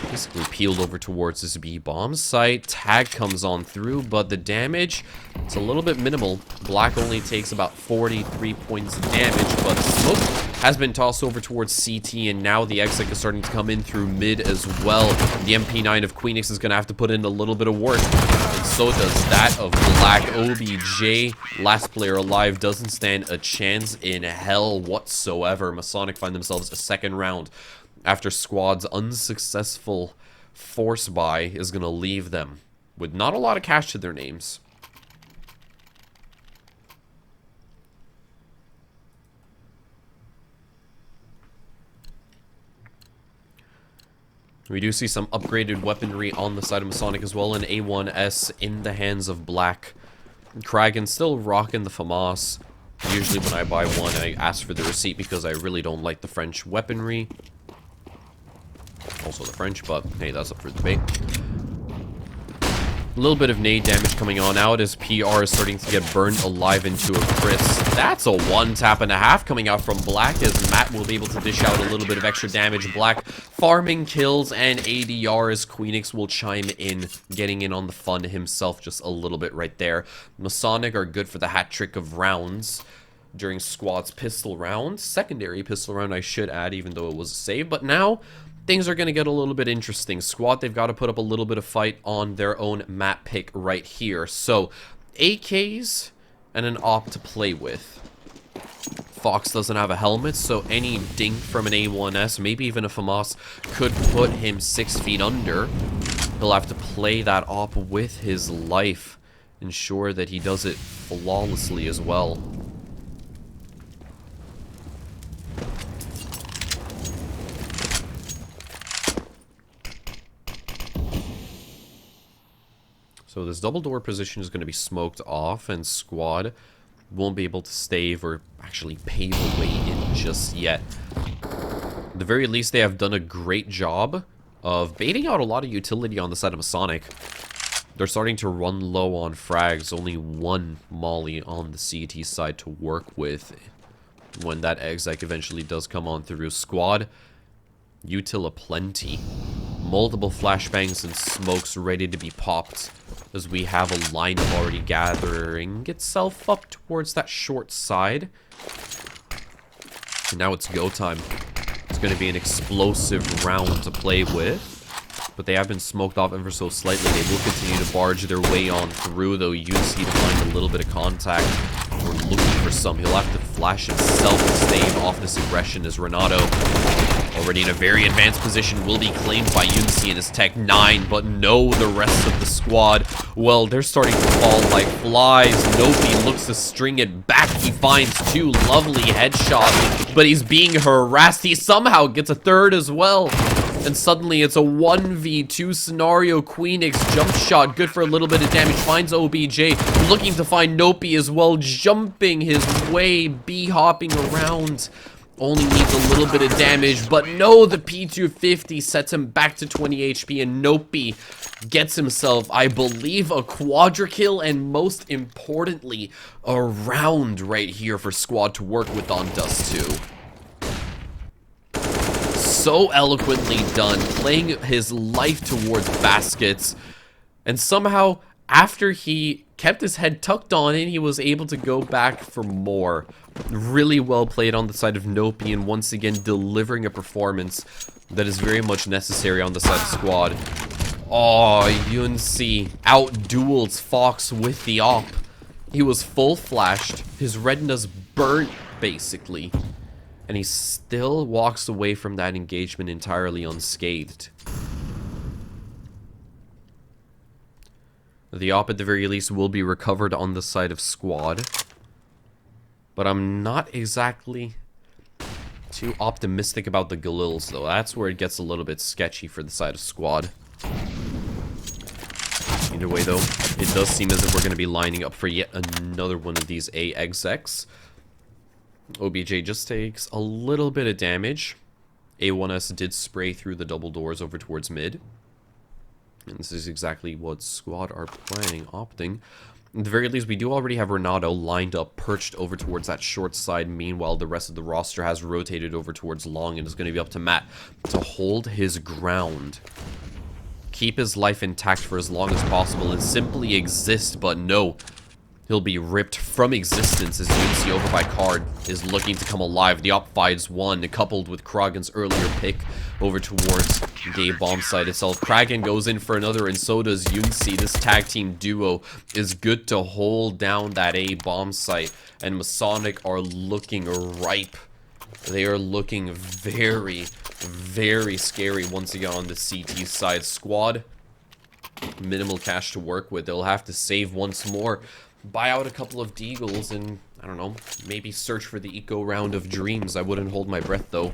Speaker 1: basically peeled over towards this B-bomb site. Tag comes on through, but the damage, it's a little bit minimal. Black only takes about 43 points of damage, but smoke has been tossed over towards CT, and now the exec is starting to come in through mid as well. The MP9 of Queenix is going to have to put in a little bit of work, and so does that of Black. OBJ, last player alive, doesn't stand a chance in hell whatsoever. Masonic find themselves a second round after Squad's unsuccessful force buy is going to leave them with not a lot of cash to their names. We do see some upgraded weaponry on the side of Masonic as well, an A1S in the hands of Black. Kragan still rocking the FAMAS. Usually when I buy one, I ask for the receipt because I really don't like the French weaponry. Also the French, but hey, that's up for debate. A little bit of nade damage coming on out as PR is starting to get burned alive into a crisp. That's a 1.5 coming out from Black as Matt will be able to dish out a little bit of extra damage. Black farming kills and ADR as Queenix will chime in, getting in on the fun himself just a little bit right there. Masonic are good for the hat trick of rounds during Squad's pistol round. Secondary pistol round, I should add, even though it was a save. But now things are going to get a little bit interesting. Squad, they've got to put up a little bit of fight on their own map pick right here. So, AKs and an op to play with. Fox doesn't have a helmet, so any ding from an A1S, maybe even a FAMAS, could put him 6 feet under. He'll have to play that op with his life. Ensure that he does it flawlessly as well. So this double door position is going to be smoked off, and Squad won't be able to stave or actually pave a way in just yet. At the very least, they have done a great job of baiting out a lot of utility on the side of Masonic. They're starting to run low on frags, only one molly on the CT side to work with when that exec eventually does come on through. Squad, util aplenty. Multiple flashbangs and smokes ready to be popped as we have a lineup already gathering itself up towards that short side. And now it's go time. It's going to be an explosive round to play with. But they have been smoked off ever so slightly. They will continue to barge their way on through, though. You see to find a little bit of contact. We're looking for some. He'll have to flash himself and stave off this aggression as Renato, already in a very advanced position, will be claimed by Yunsi and his Tech 9, but no, the rest of the squad, well, they're starting to fall like flies. Nopi looks to string it back. He finds 2 lovely headshots, but he's being harassed. He somehow gets a third as well. And suddenly it's a 1v2 scenario. Queenix jump shot, good for a little bit of damage, finds OBJ, looking to find Nopi as well, jumping his way, B-hopping around. Only needs a little bit of damage, but no, the P250 sets him back to 20 HP, and Nopi gets himself, I believe, a quadra kill, and most importantly, a round right here for Squad to work with on Dust 2. So eloquently done, playing his life towards baskets, and somehow, after he kept his head tucked on in, he was able to go back for more. Really well played on the side of Nopi, and once again delivering a performance that is very much necessary on the side of Squad. Oh, Yunsi out-duels Fox with the op. He was full flashed, his retina's burnt, basically. And he still walks away from that engagement entirely unscathed. The op at the very least will be recovered on the side of Squad. But I'm not exactly too optimistic about the Galils, though. That's where it gets a little bit sketchy for the side of Squad. Either way, though, it does seem as if we're going to be lining up for yet another one of these A execs. OBJ just takes a little bit of damage. A1S did spray through the double doors over towards mid. And this is exactly what squad are planning, opting. At the very least, we do already have Renato lined up, perched over towards that short side. Meanwhile, the rest of the roster has rotated over towards long, and it's going to be up to Matt to hold his ground. Keep his life intact for as long as possible and simply exist, but no. He'll be ripped from existence as Unsi over by Card is looking to come alive. The op fights one, coupled with Kragen's earlier pick over towards the bomb site itself. Kragen goes in for another, and so does Unsi. This tag team duo is good to hold down that A bomb site, and Masonic are looking ripe. They are looking very, very scary once again on the CT side. Squad, minimal cash to work with. They'll have to save once more. Buy out a couple of deagles and, I don't know, maybe search for the eco round of dreams. I wouldn't hold my breath, though.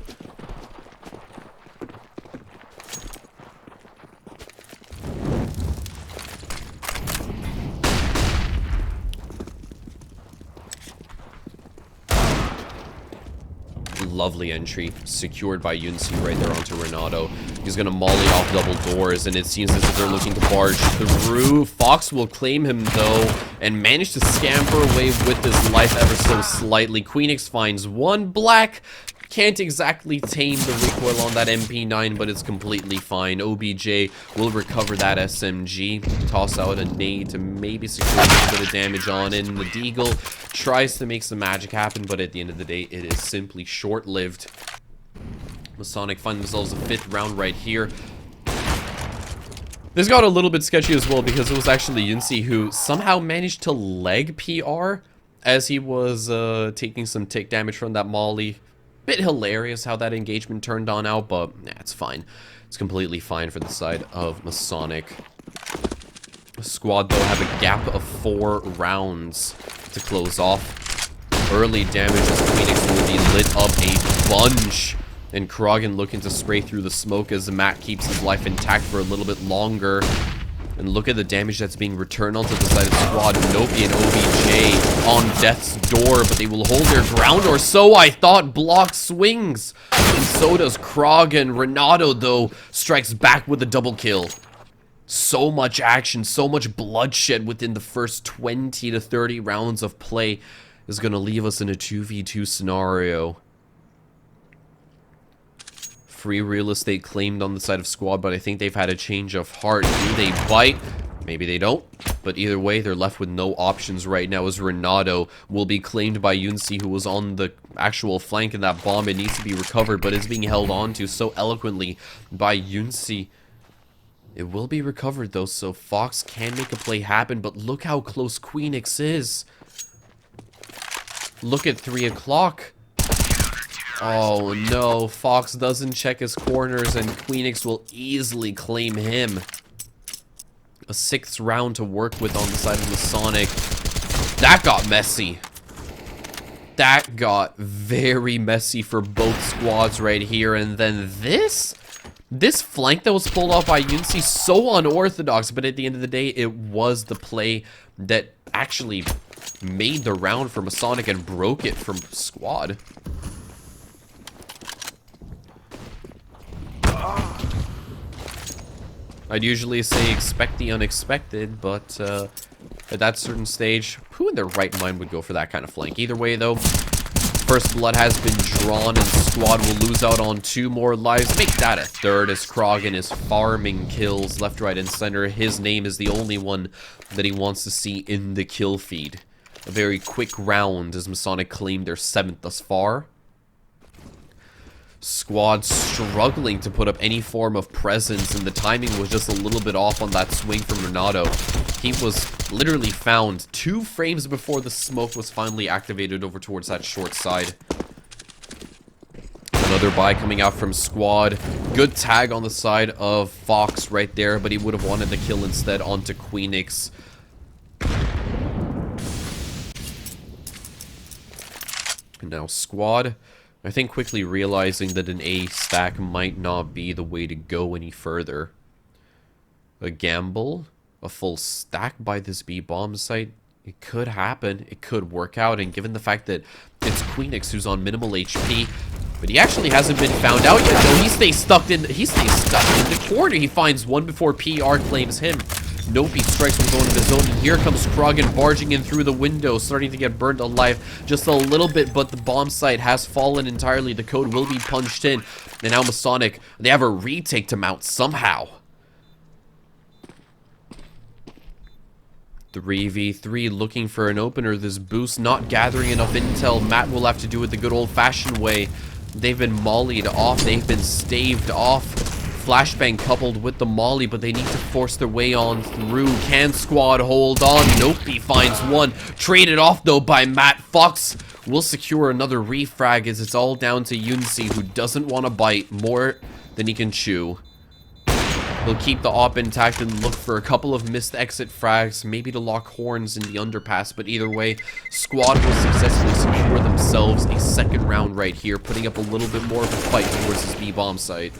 Speaker 1: Lovely entry, secured by Unsi right there onto Renato. He's going to molly off double doors, and it seems as if they're looking to barge through. Fox will claim him, though, and manage to scamper away with his life ever so slightly. Queenix finds one. Black can't exactly tame the recoil on that MP9, but it's completely fine. OBJ will recover that SMG, toss out a nade to maybe secure a little bit of damage on it, and the Deagle tries to make some magic happen, but at the end of the day, it is simply short-lived. Masonic find themselves a 5th round right here. This got a little bit sketchy as well, because it was actually Unsi who somehow managed to leg PR as he was taking some tick damage from that molly. Bit hilarious how that engagement turned on out, but it's fine. It's completely fine for the side of Masonic. Squad, though, have a gap of 4 rounds to close off. Early damage as Queenix will be lit up a bunch. And Kragen looking to spray through the smoke as Matt keeps his life intact for a little bit longer. And look at the damage that's being returned onto the side of Squad. Nopi and OBJ on death's door, but they will hold their ground, or so I thought. Block swings, and so does Kragen. Renato, though, strikes back with a double kill. So much action, so much bloodshed within the first 20 to 30 rounds of play is going to leave us in a 2v2 scenario. Free real estate claimed on the side of Squad, but I think they've had a change of heart. Do they bite? Maybe they don't. But either way, they're left with no options right now, as Renato will be claimed by Unsi, who was on the actual flank in that bomb. It needs to be recovered, but is being held on to so eloquently by Unsi. It will be recovered, though, so Fox can make a play happen, but look how close Queenix is. Look at 3 o'clock. Oh no, Fox doesn't check his corners, and Queenix will easily claim him. A 6th round to work with on the side of Masonic. That got messy. That got very messy for both squads right here, and then this flank that was pulled off by Unsi, so unorthodox, but at the end of the day, it was the play that actually made the round for Masonic and broke it from Squad. I'd usually say expect the unexpected, but at that certain stage, who in their right mind would go for that kind of flank? Either way, though, first blood has been drawn, and Squad will lose out on 2 more lives. Make that a 3rd, as Kragen is farming kills left, right, and center. His name is the only one that he wants to see in the kill feed. A very quick round as Masonic claimed their 7th thus far. Squad struggling to put up any form of presence, and the timing was just a little bit off on that swing from Renato. He was literally found 2 frames before the smoke was finally activated over towards that short side. Another buy coming out from Squad. Good tag on the side of Fox right there, but he would have wanted the kill instead onto Queenix. And now Squad, I think, quickly realizing that an A stack might not be the way to go any further. A gamble a full stack by this B bomb site. It could happen. It could work out. And given the fact that it's Queenix who's on minimal HP, but he actually hasn't been found out yet, though. He stays stuck in the corner. He finds one before PR claims him. Nope, he strikes with one of his own. And here comes Krogan barging in through the window, starting to get burned alive just a little bit, but the bomb site has fallen entirely. The code will be punched in. And now Masonic, they have a retake to mount somehow. 3v3 looking for an opener. This boost not gathering enough intel. Matt will have to do it the good old-fashioned way. They've been mollied off. They've been staved off. Flashbang coupled with the molly, but they need to force their way on through. Can Squad hold on? Nope, he finds one. Traded off, though, by Matt. Fox will secure another refrag as it's all down to Yunsi, who doesn't want to bite more than he can chew. He'll keep the op intact and look for a couple of missed exit frags, maybe to lock horns in the underpass, but either way, Squad will successfully secure themselves a second round right here, putting up a little bit more of a fight towards this B-bomb site.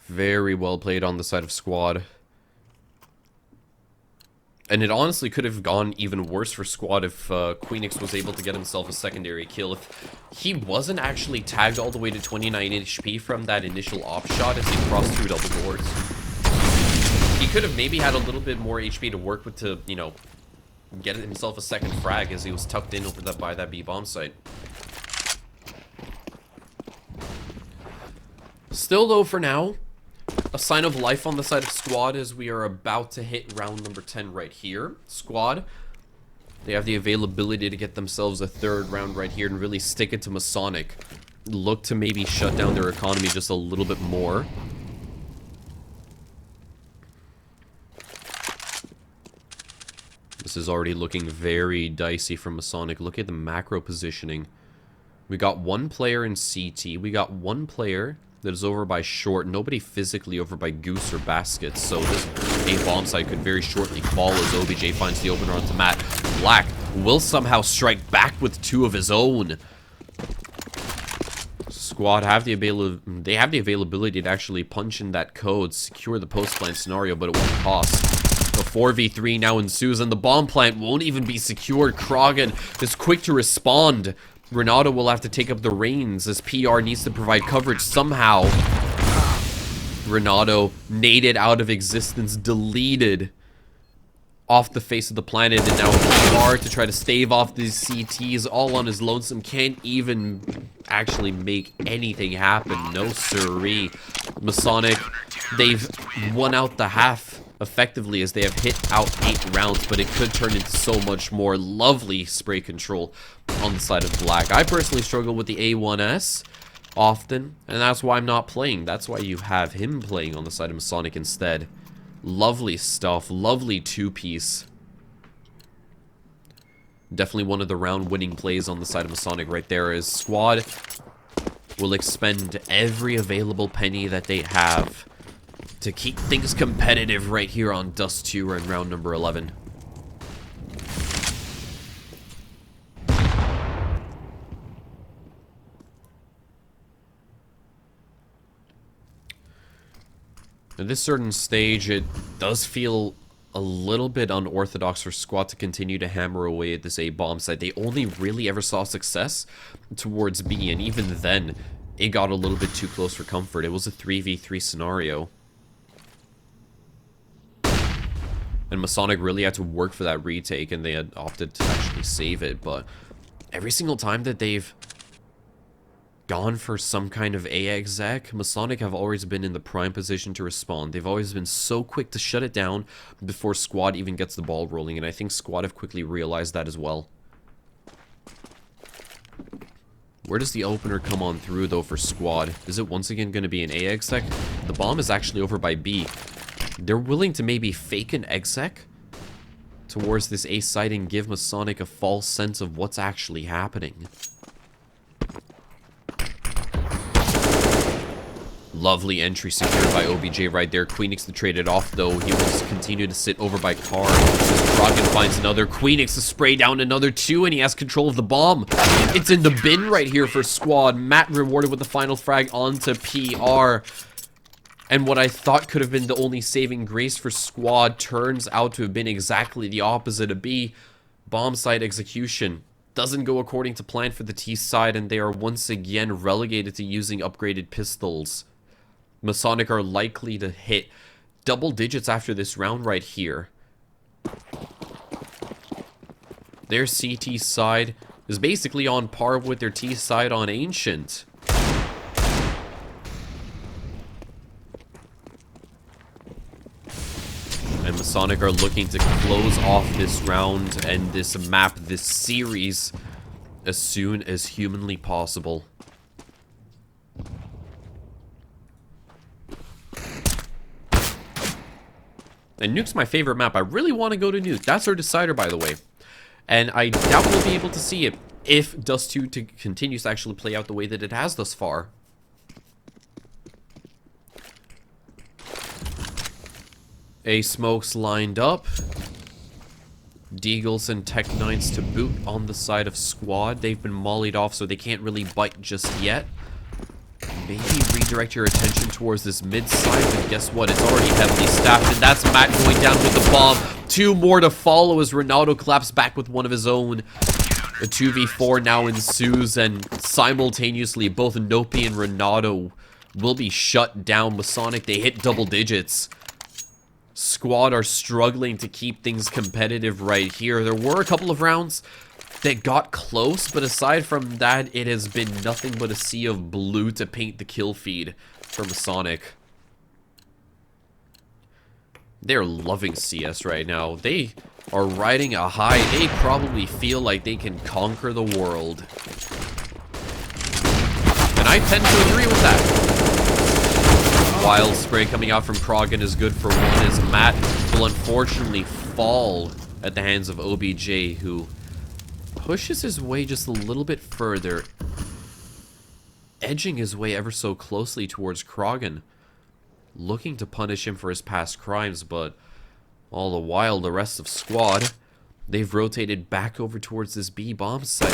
Speaker 1: Very well played on the side of Squad. And it honestly could have gone even worse for Squad if Queenix was able to get himself a secondary kill. If he wasn't actually tagged all the way to 29 HP from that initial op shot as he crossed through double doors, he could have maybe had a little bit more HP to work with to, you know, get himself a second frag as he was tucked in over that by that B-bomb site. Still, though, for now, a sign of life on the side of Squad as we are about to hit round number 10 right here. Squad, they have the availability to get themselves a third round right here and really stick it to Masonic. Look to maybe shut down their economy just a little bit more. This is already looking very dicey from Masonic. Look at the macro positioning. We got one player in CT. We got one player that is over by short. Nobody physically over by Goose or Baskets. So this A bomb site could very shortly fall as OBJ finds the opener onto Matt. Black will somehow strike back with two of his own. Squad have the availability to actually punch in that code, secure the post plant scenario, but at what cost? The 4v3 now ensues, and the bomb plant won't even be secured. Krogan is quick to respond. Renato will have to take up the reins as PR needs to provide coverage somehow. Renato naded out of existence, deleted off the face of the planet, and now PR to try to stave off these CTs all on his lonesome. Can't even actually make anything happen. No siree. Masonic, they've won out the half effectively as they have hit out 8 rounds, but it could turn into so much more. Lovely spray control on the side of Black. I personally struggle with the A1S often, and that's why I'm not playing. That's why you have him playing on the side of Masonic instead. Lovely stuff. Lovely two-piece. Definitely one of the round-winning plays on the side of Masonic right there is Squad will expend every available penny that they have to keep things competitive right here on Dust 2 in round number 11. At this certain stage, it does feel a little bit unorthodox for Squad to continue to hammer away at this A bomb site. They only really ever saw success towards B, and even then, it got a little bit too close for comfort. It was a 3v3 scenario. And Masonic really had to work for that retake, and they had opted to actually save it. But every single time that they've gone for some kind of A exec, Masonic have always been in the prime position to respond. They've always been so quick to shut it down before Squad even gets the ball rolling, and I think Squad have quickly realized that as well. Where does the opener come on through, though, for Squad? Is it once again going to be an A exec? The bomb is actually over by B. They're willing to maybe fake an exec towards this A site and give Masonic a false sense of what's actually happening. Lovely entry secured by OBJ right there. Queenix to trade it off, though. He will just continue to sit over by Carr. Krogan finds another. Queenix to spray down another 2, and he has control of the bomb. It's in the bin right here for Squad. Matt rewarded with the final frag onto PR. And what I thought could have been the only saving grace for Squad turns out to have been exactly the opposite of B. Bomb site execution doesn't go according to plan for the T side, and they are once again relegated to using upgraded pistols. Masonic are likely to hit double digits after this round right here. Their CT side is basically on par with their T side on Ancient. And Masonic are looking to close off this round and this map, this series, as soon as humanly possible. And Nuke's my favorite map. I really want to go to Nuke. That's our decider, by the way. And I doubt we'll be able to see it if Dust 2 continues to actually play out the way that it has thus far. A Smokes lined up. Deagles and Tech-9s to boot on the side of Squad. They've been mollied off, so they can't really bite just yet. Maybe redirect your attention towards this mid side, but guess what? It's already heavily staffed, and that's Matt going down with the bomb. 2 more to follow as Ronaldo claps back with one of his own. A 2v4 now ensues, and simultaneously both Nopi and Ronaldo will be shut down. Masonic, they hit double digits. Squad are struggling to keep things competitive right here. There were a couple of rounds that got close, but aside from that, it has been nothing but a sea of blue to paint the kill feed for Masonic. They're loving CS right now. They are riding a high. They probably feel like they can conquer the world. And I tend to agree with that. Wild spray coming out from Krogan is good for one, as Matt will unfortunately fall at the hands of OBJ, who pushes his way just a little bit further, edging his way ever so closely towards Krogan, looking to punish him for his past crimes. But all the while, the rest of Squad, they've rotated back over towards this B bomb site,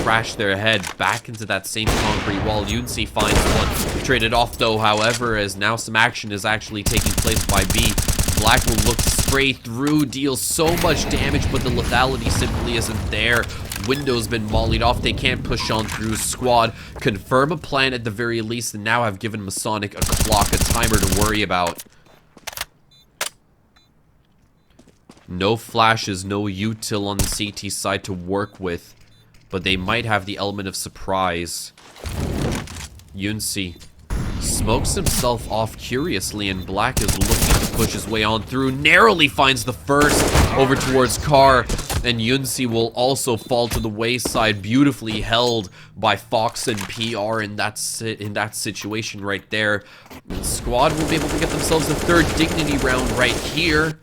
Speaker 1: crash their head back into that same concrete wall. Yunsi finds one, traded off though, however, as now some action is actually taking place by B. Black will look to spray through, deals so much damage, but the lethality simply isn't there. Window's been mollied off, they can't push on through. Squad confirm a plan at the very least, and now have given Masonic a clock, a timer to worry about. No flashes, no util on the CT side to work with, but they might have the element of surprise. Yunsi smokes himself off curiously, and Black is looking to push his way on through. Narrowly finds the first over towards Carr, and Yunsi will also fall to the wayside. Beautifully held by Fox and PR in that situation right there. And Squad will be able to get themselves the 3rd dignity round right here.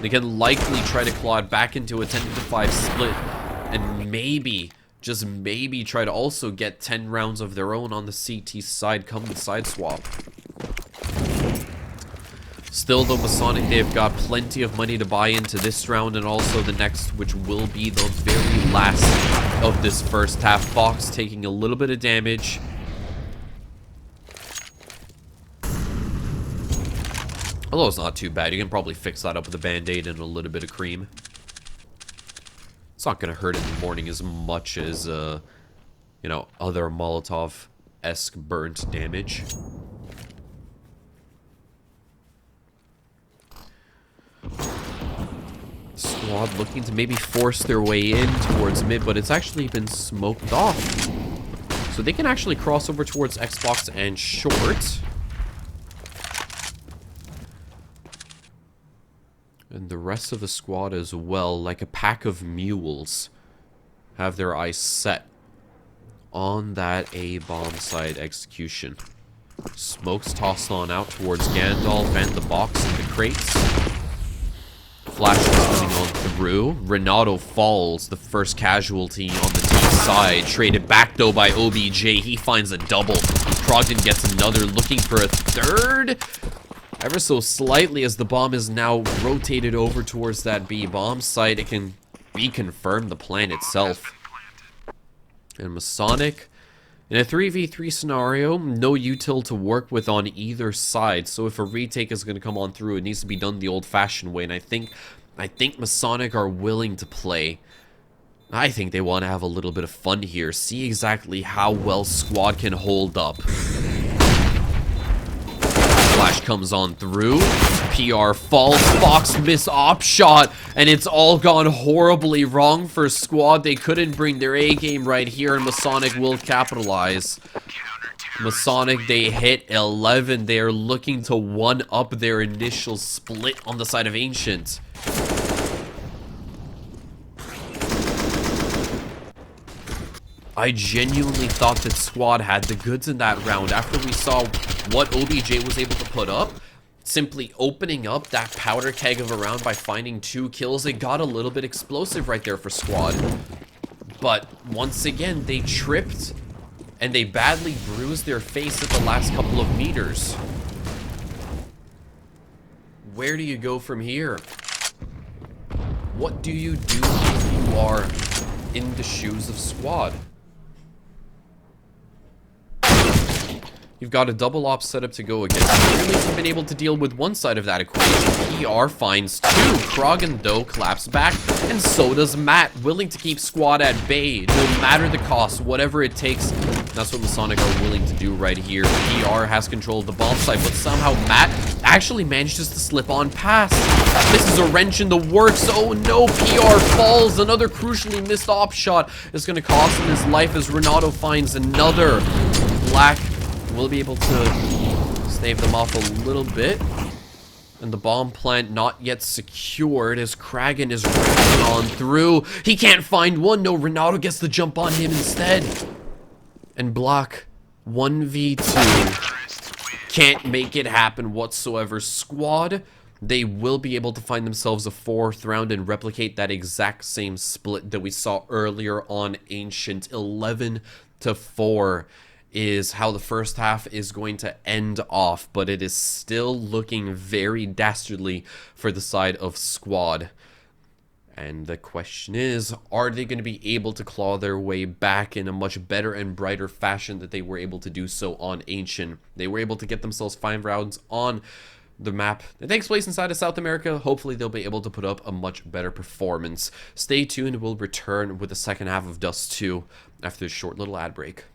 Speaker 1: They can likely try to claw it back into a 10-5 split, and maybe, just maybe, try to also get 10 rounds of their own on the CT side come the side swap. Still, though, Masonic, they've got plenty of money to buy into this round and also the next, which will be the very last of this first half. Fox taking a little bit of damage. Although it's not too bad. You can probably fix that up with a band-aid and a little bit of cream. It's not going to hurt in the morning as much as, you know, other Molotov-esque burnt damage. Squad looking to maybe force their way in towards mid, but it's actually been smoked off. So they can actually cross over towards Xbox and short. And the rest of the squad as well, like a pack of mules, have their eyes set on that A-bomb side execution. Smokes tossed on out towards Gandalf and the box and the crates. Flashes coming on through. Renato falls, the first casualty on the team side. Traded back though by OBJ. He finds a double. Krogden gets another, looking for a third. Ever so slightly as the bomb is now rotated over towards that B bomb site. It can reconfirm the plan itself. And MASONIC, in a 3v3 scenario, no util to work with on either side. So if a retake is going to come on through, it needs to be done the old-fashioned way. And I think MASONIC are willing to play. I think they want to have a little bit of fun here. See exactly how well Squad can hold up. Flash comes on through. PR falls. Fox miss op shot. And it's all gone horribly wrong for Squad. They couldn't bring their A game right here. And MASONIC will capitalize. MASONIC, they hit 11. They are looking to one-up their initial split on the side of Ancient. I genuinely thought that Squad had the goods in that round after we saw what OBJ was able to put up. Simply opening up that powder keg of a round by finding 2 kills, it got a little bit explosive right there for Squad. But once again, they tripped and they badly bruised their face at the last couple of meters. Where do you go from here? What do you do if you are in the shoes of Squad? You've got a double op setup to go against. Clearly, you've been able to deal with one side of that equation. PR finds 2. Krogden, though, claps back, and so does Matt, willing to keep Squad at bay, no matter the cost, whatever it takes. That's what MASONIC are willing to do right here. PR has control of the bomb site, but somehow Matt actually manages to slip on past. This is a wrench in the works. Oh no, PR falls. Another crucially missed op shot is going to cost him his life as Renato finds another. Black will be able to stave them off a little bit. And the bomb plant not yet secured as Kragan is running on through. He can't find one. No, Renato gets the jump on him instead. And Block 1v2 can't make it happen whatsoever. Squad, they will be able to find themselves a 4th round and replicate that exact same split that we saw earlier on Ancient. 11-4 is how the first half is going to end off, but it is still looking very dastardly for the side of Squad. And the question is, are they going to be able to claw their way back in a much better and brighter fashion that they were able to do so on Ancient? They were able to get themselves 5 rounds on the map that takes place inside of South America. Hopefully they'll be able to put up a much better performance. Stay tuned, we'll return with the second half of Dust 2 after this short little ad break.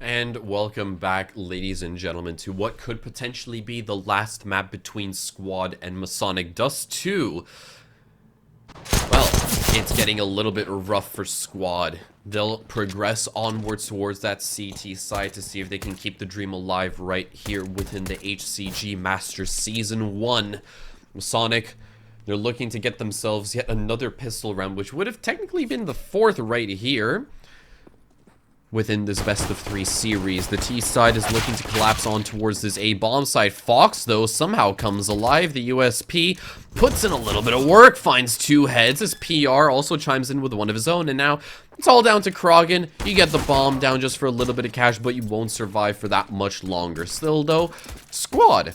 Speaker 1: And welcome back, ladies and gentlemen, to what could potentially be the last map between Squad and MASONIC. Dust 2. Well, it's getting a little bit rough for Squad. They'll progress onwards towards that CT site to see if they can keep the dream alive right here within the HCG Masters Season 1. MASONIC, They're looking to get themselves yet another pistol round, which would have technically been the 4th right here. Within this best of 3 series, the T side is looking to collapse on towards this A bomb side. Fox, though, somehow comes alive. The USP puts in a little bit of work, finds 2 heads. His PR also chimes in with one of his own, and now it's all down to Krogan. You get the bomb down just for a little bit of cash, but you won't survive for that much longer. Still, though, Squad,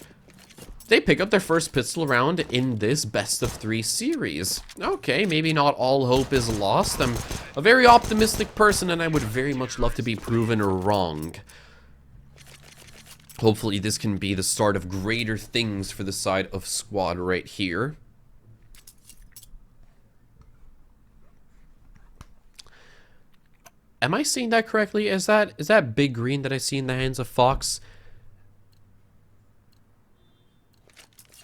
Speaker 1: they pick up their first pistol round in this best of 3 series. Okay, maybe not all hope is lost. I'm a very optimistic person, and I would very much love to be proven wrong. Hopefully this can be the start of greater things for the side of Squad right here. Am I seeing that correctly? Is that big green that I see in the hands of Fox?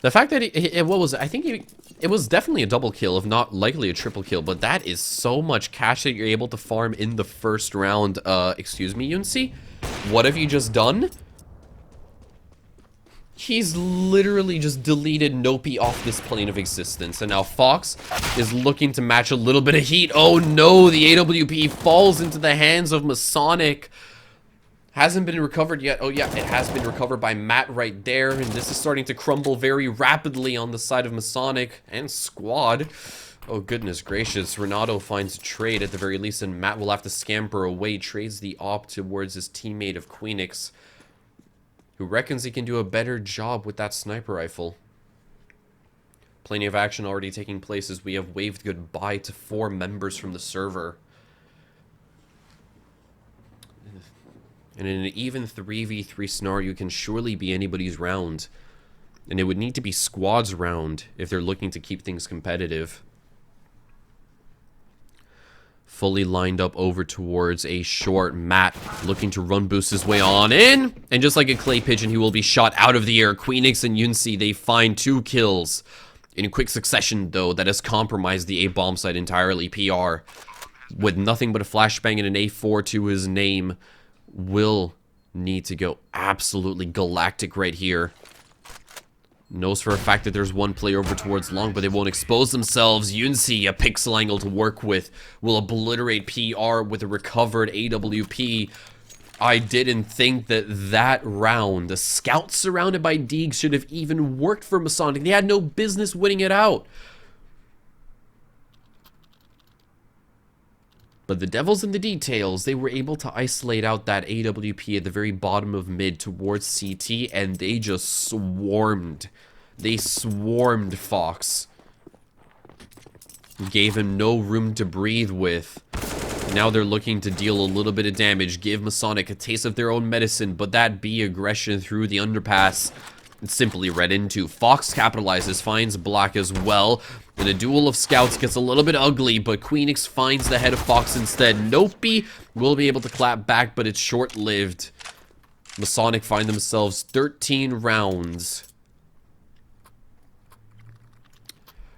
Speaker 1: The fact that what was it? I think it was definitely a double kill, if not likely a triple kill, but that is so much cash that you're able to farm in the first round. Excuse me, Yunsi? What have you just done? He's literally just deleted Nopi off this plane of existence, and now Fox is looking to match a little bit of heat. Oh no, the AWP falls into the hands of MASONIC. Hasn't been recovered yet. Oh yeah, it has been recovered by Matt right there, and this is starting to crumble very rapidly on the side of MASONIC and Squad. Oh goodness gracious, Renato finds a trade at the very least, and Matt will have to scamper away, trades the op towards his teammate of Queenix, who reckons he can do a better job with that sniper rifle. Plenty of action already taking place as we have waved goodbye to 4 members from the server. And in an even 3v3 scenario, can surely be anybody's round. And it would need to be Squad's round if they're looking to keep things competitive. Fully lined up over towards a short Matt, looking to run boost his way on in. And just like a clay pigeon, he will be shot out of the air. Queenix and Yunsi, they find 2 kills. In quick succession, though, that has compromised the A-bomb site entirely. PR, with nothing but a flashbang and an A4 to his name, will need to go absolutely galactic right here. Knows for a fact that there's one player over towards long, but they won't expose themselves. Yunsi, a pixel angle to work with, will obliterate PR with a recovered AWP. I didn't think that round, the scout surrounded by Deeg, should have even worked for MASONIC. They had no business winning it out. But the devil's in the details. They were able to isolate out that AWP at the very bottom of mid towards CT, and they just swarmed. They swarmed Fox. Gave him no room to breathe with. Now they're looking to deal a little bit of damage, give MASONIC a taste of their own medicine, but that B aggression through the underpass, simply read into. Fox capitalizes, finds Black as well. And a duel of scouts gets a little bit ugly, but Queenix finds the head of Fox instead. Nopi will be able to clap back, but it's short-lived. MASONIC find themselves 13 rounds.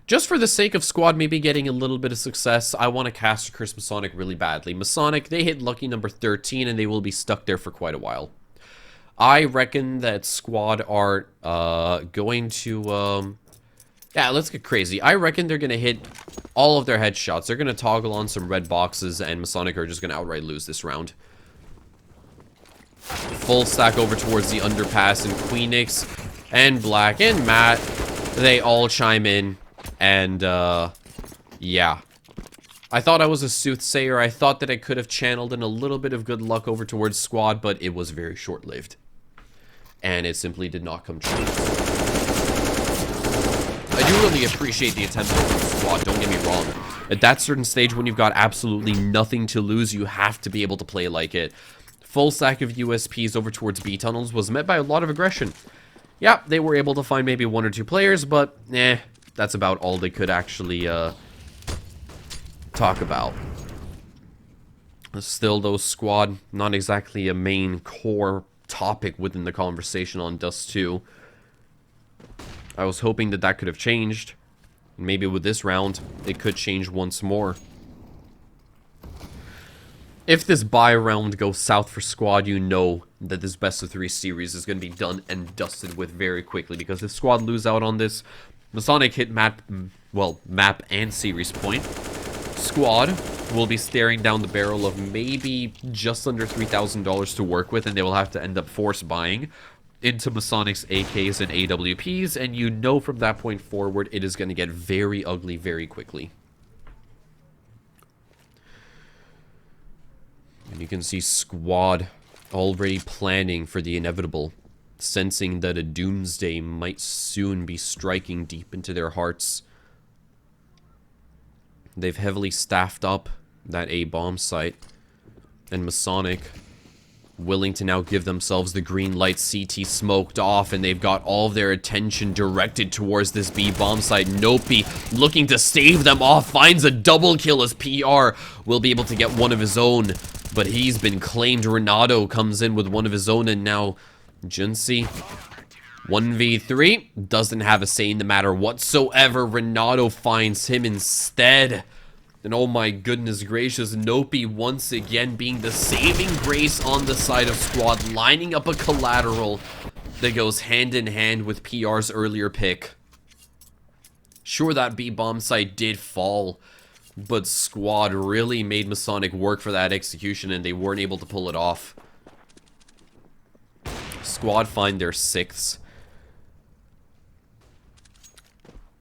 Speaker 1: Just for the sake of Squad maybe getting a little bit of success, I want to cast Curse MASONIC really badly. MASONIC, they hit lucky number 13, and they will be stuck there for quite a while. I reckon that Squad are going to... yeah, let's get crazy. I reckon they're going to hit all of their headshots. They're going to toggle on some red boxes, and MASONIC are just going to outright lose this round. Full stack over towards the underpass, and Queenix and Black and Matt, they all chime in. And, yeah. I thought I was a soothsayer. I thought that I could have channeled in a little bit of good luck over towards Squad, but it was very short-lived. And it simply did not come true. I do really appreciate the attempt over Squad, don't get me wrong. At that certain stage when you've got absolutely nothing to lose, you have to be able to play like it. Full stack of USPs over towards B tunnels was met by a lot of aggression. Yeah, they were able to find maybe 1 or 2 players, but that's about all they could actually talk about. Still, though, Squad, not exactly a main core topic within the conversation on Dust 2. I was hoping that that could have changed. Maybe with this round, it could change once more. If this buy round goes south for Squad, you know that this best of 3 series is going to be done and dusted with very quickly. Because if Squad lose out on this,
Speaker 2: Masonic hit map, map and series point. Squad will be staring down the barrel of maybe just under $3,000 to work with, and they will have to end up force buying into Masonic's AKs and AWPs, and you know from that point forward, it is going to get very ugly very quickly. And you can see Squad already planning for the inevitable, sensing that a doomsday might soon be striking deep into their hearts. They've heavily staffed up that A-bomb site, and Masonic willing to now give themselves the green light. CT smoked off, and they've got all of their attention directed towards this B-bomb site. Nope, looking to stave them off, finds a double kill as PR will be able to get one of his own, but he's been claimed. Renato comes in with one of his own, and now Junsi 1v3 doesn't have a say in the matter whatsoever. Renato finds him instead. And oh my goodness gracious, Nope once again being the saving grace on the side of Squad, lining up a collateral that goes hand in hand with PR's earlier pick. Sure, that B-bomb site did fall, but Squad really made Masonic work for that execution, and they weren't able to pull it off. Squad find their 6th.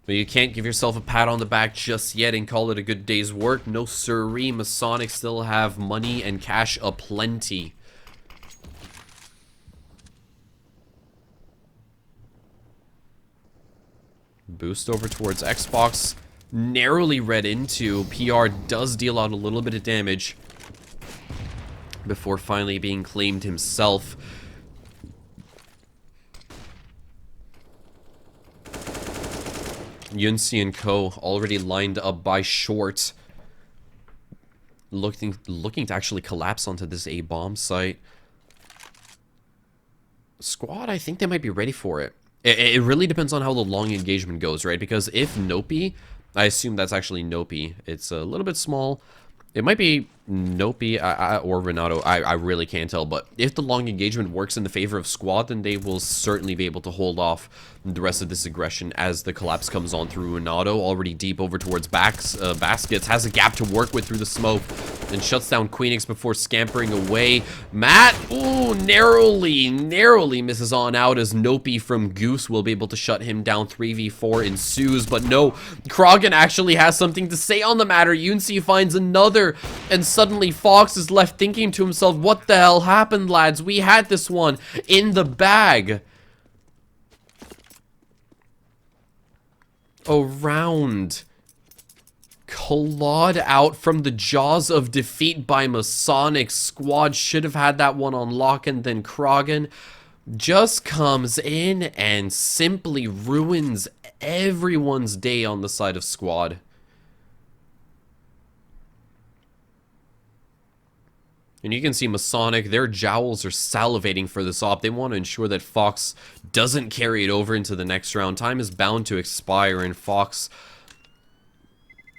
Speaker 2: But you can't give yourself a pat on the back just yet and call it a good day's work. No siree, Masonic still have money and cash aplenty. Boost over towards Xbox. Narrowly read into. PR does deal out a little bit of damage before finally being claimed himself. Yunsi and Co. already lined up by short. Looking to actually collapse onto this A-bomb site. Squad, I think they might be ready for it. It really depends on how the long engagement goes, right? Because if Nope, I assume that's actually Nope. It's a little bit small. It might be Nope or Renato. I really can't tell. But if the long engagement works in the favor of Squad, then they will certainly be able to hold off the rest of this aggression as the collapse comes on through. Renato already deep over towards baskets. Has a gap to work with through the smoke. And shuts down Queenix before scampering away. Matt, ooh, narrowly misses on out as Nope from Goose will be able to shut him down. 3v4 ensues, but no, Krogan actually has something to say on the matter. Yunsi finds another, and suddenly Fox is left thinking to himself, what the hell happened, lads? We had this one in the bag. Around. Clawed out from the jaws of defeat by Masonic. Squad should have had that one on lock, and then Krogan just comes in and simply ruins everyone's day on the side of Squad. And you can see Masonic, their jowls are salivating for this op. They want to ensure that Fox doesn't carry it over into the next round. Time is bound to expire, and Fox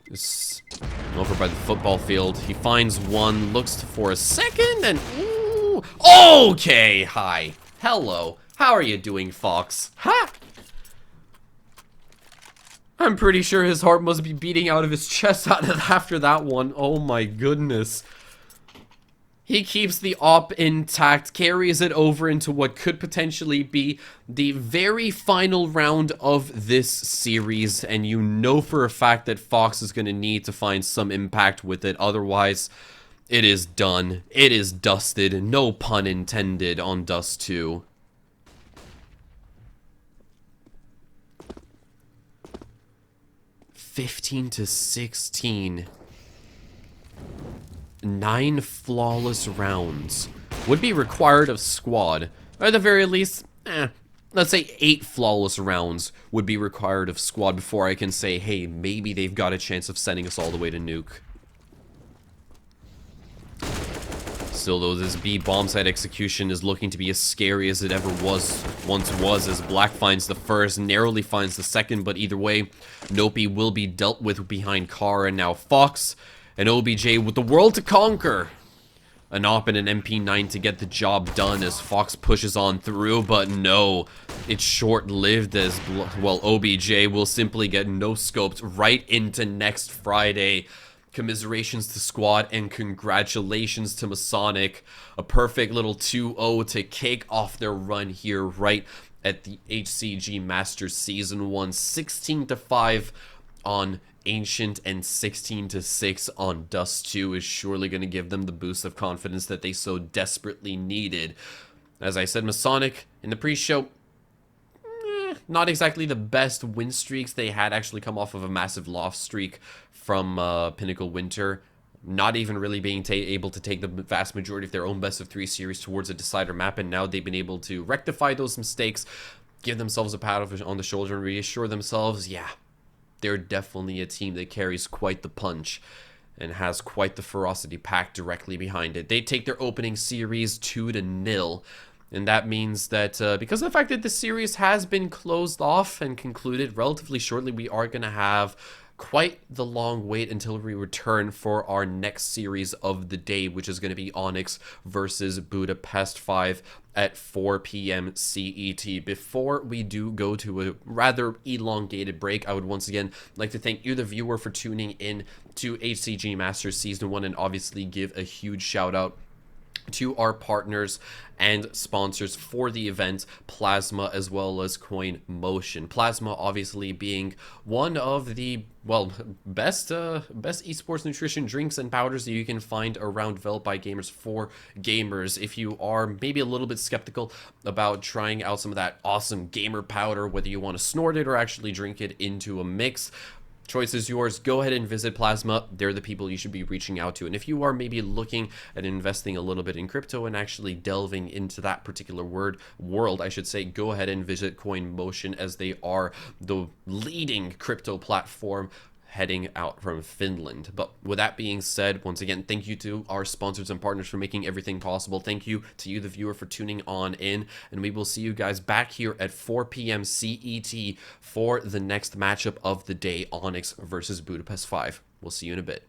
Speaker 2: is over by the football field. He finds one, looks for a second, and ooh, okay, hi, hello, how are you doing, Fox? Ha! I'm pretty sure his heart must be beating out of his chest after that one. Oh my goodness. He keeps the op intact, carries it over into what could potentially be the very final round of this series, and you know for a fact that Fox is going to need to find some impact with it. Otherwise, it is done. It is dusted. No pun intended on Dust 2. $15-16. 9 flawless rounds would be required of Squad. Or at the very least, let's say 8 flawless rounds would be required of Squad before I can say, hey, maybe they've got a chance of sending us all the way to nuke. Still though, this B bomb site execution is looking to be as scary as it ever once was, as Black finds the first, narrowly finds the second, but either way, Nope will be dealt with behind Car, and now Fox and OBJ with the world to conquer. an AWP and an MP9 to get the job done as Fox pushes on through, but no, it's short-lived as, well, OBJ will simply get no-scoped right into next Friday. Commiserations to squad and congratulations to Masonic. A perfect little 2-0 to kick off their run here right at the HCG Masters Season 1. 16-5 on Ancient and 16-6 on Dust 2 is surely going to give them the boost of confidence that they so desperately needed. As I said, Masonic in the pre-show, not exactly the best win streaks. They had actually come off of a massive loss streak from Pinnacle Winter, not even really being able to take the vast majority of their own best of 3 series towards a decider map, and now they've been able to rectify those mistakes, give themselves a pat on the shoulder, and reassure themselves, yeah, they're definitely a team that carries quite the punch and has quite the ferocity packed directly behind it. They take their opening series 2-0. And that means that because of the fact that the series has been closed off and concluded relatively shortly, we are going to have quite the long wait until we return for our next series of the day, which is going to be Onyx versus Budapest 5 at 4 p.m. CET. Before we do go to a rather elongated break, I would once again like to thank you, the viewer, for tuning in to HCG Masters Season 1, and obviously give a huge shout out to our partners and sponsors for the event, Plasma as well as Coin Motion. Plasma obviously being one of the, well, best esports nutrition drinks and powders that you can find around, developed by gamers for gamers. If you are maybe a little bit skeptical about trying out some of that awesome gamer powder, whether you want to snort it or actually drink it into a mix, choice is yours. Go ahead and visit Plasma. They're the people you should be reaching out to. And if you are maybe looking at investing a little bit in crypto and actually delving into that particular world, I should say, go ahead and visit Coin Motion, as they are the leading crypto platform heading out from Finland. But with that being said, once again, thank you to our sponsors and partners for making everything possible. Thank you to you, the viewer, for tuning on in, and we will see you guys back here at 4 p.m. CET for the next matchup of the day, Onyx versus Budapest 5. We'll see you in a bit.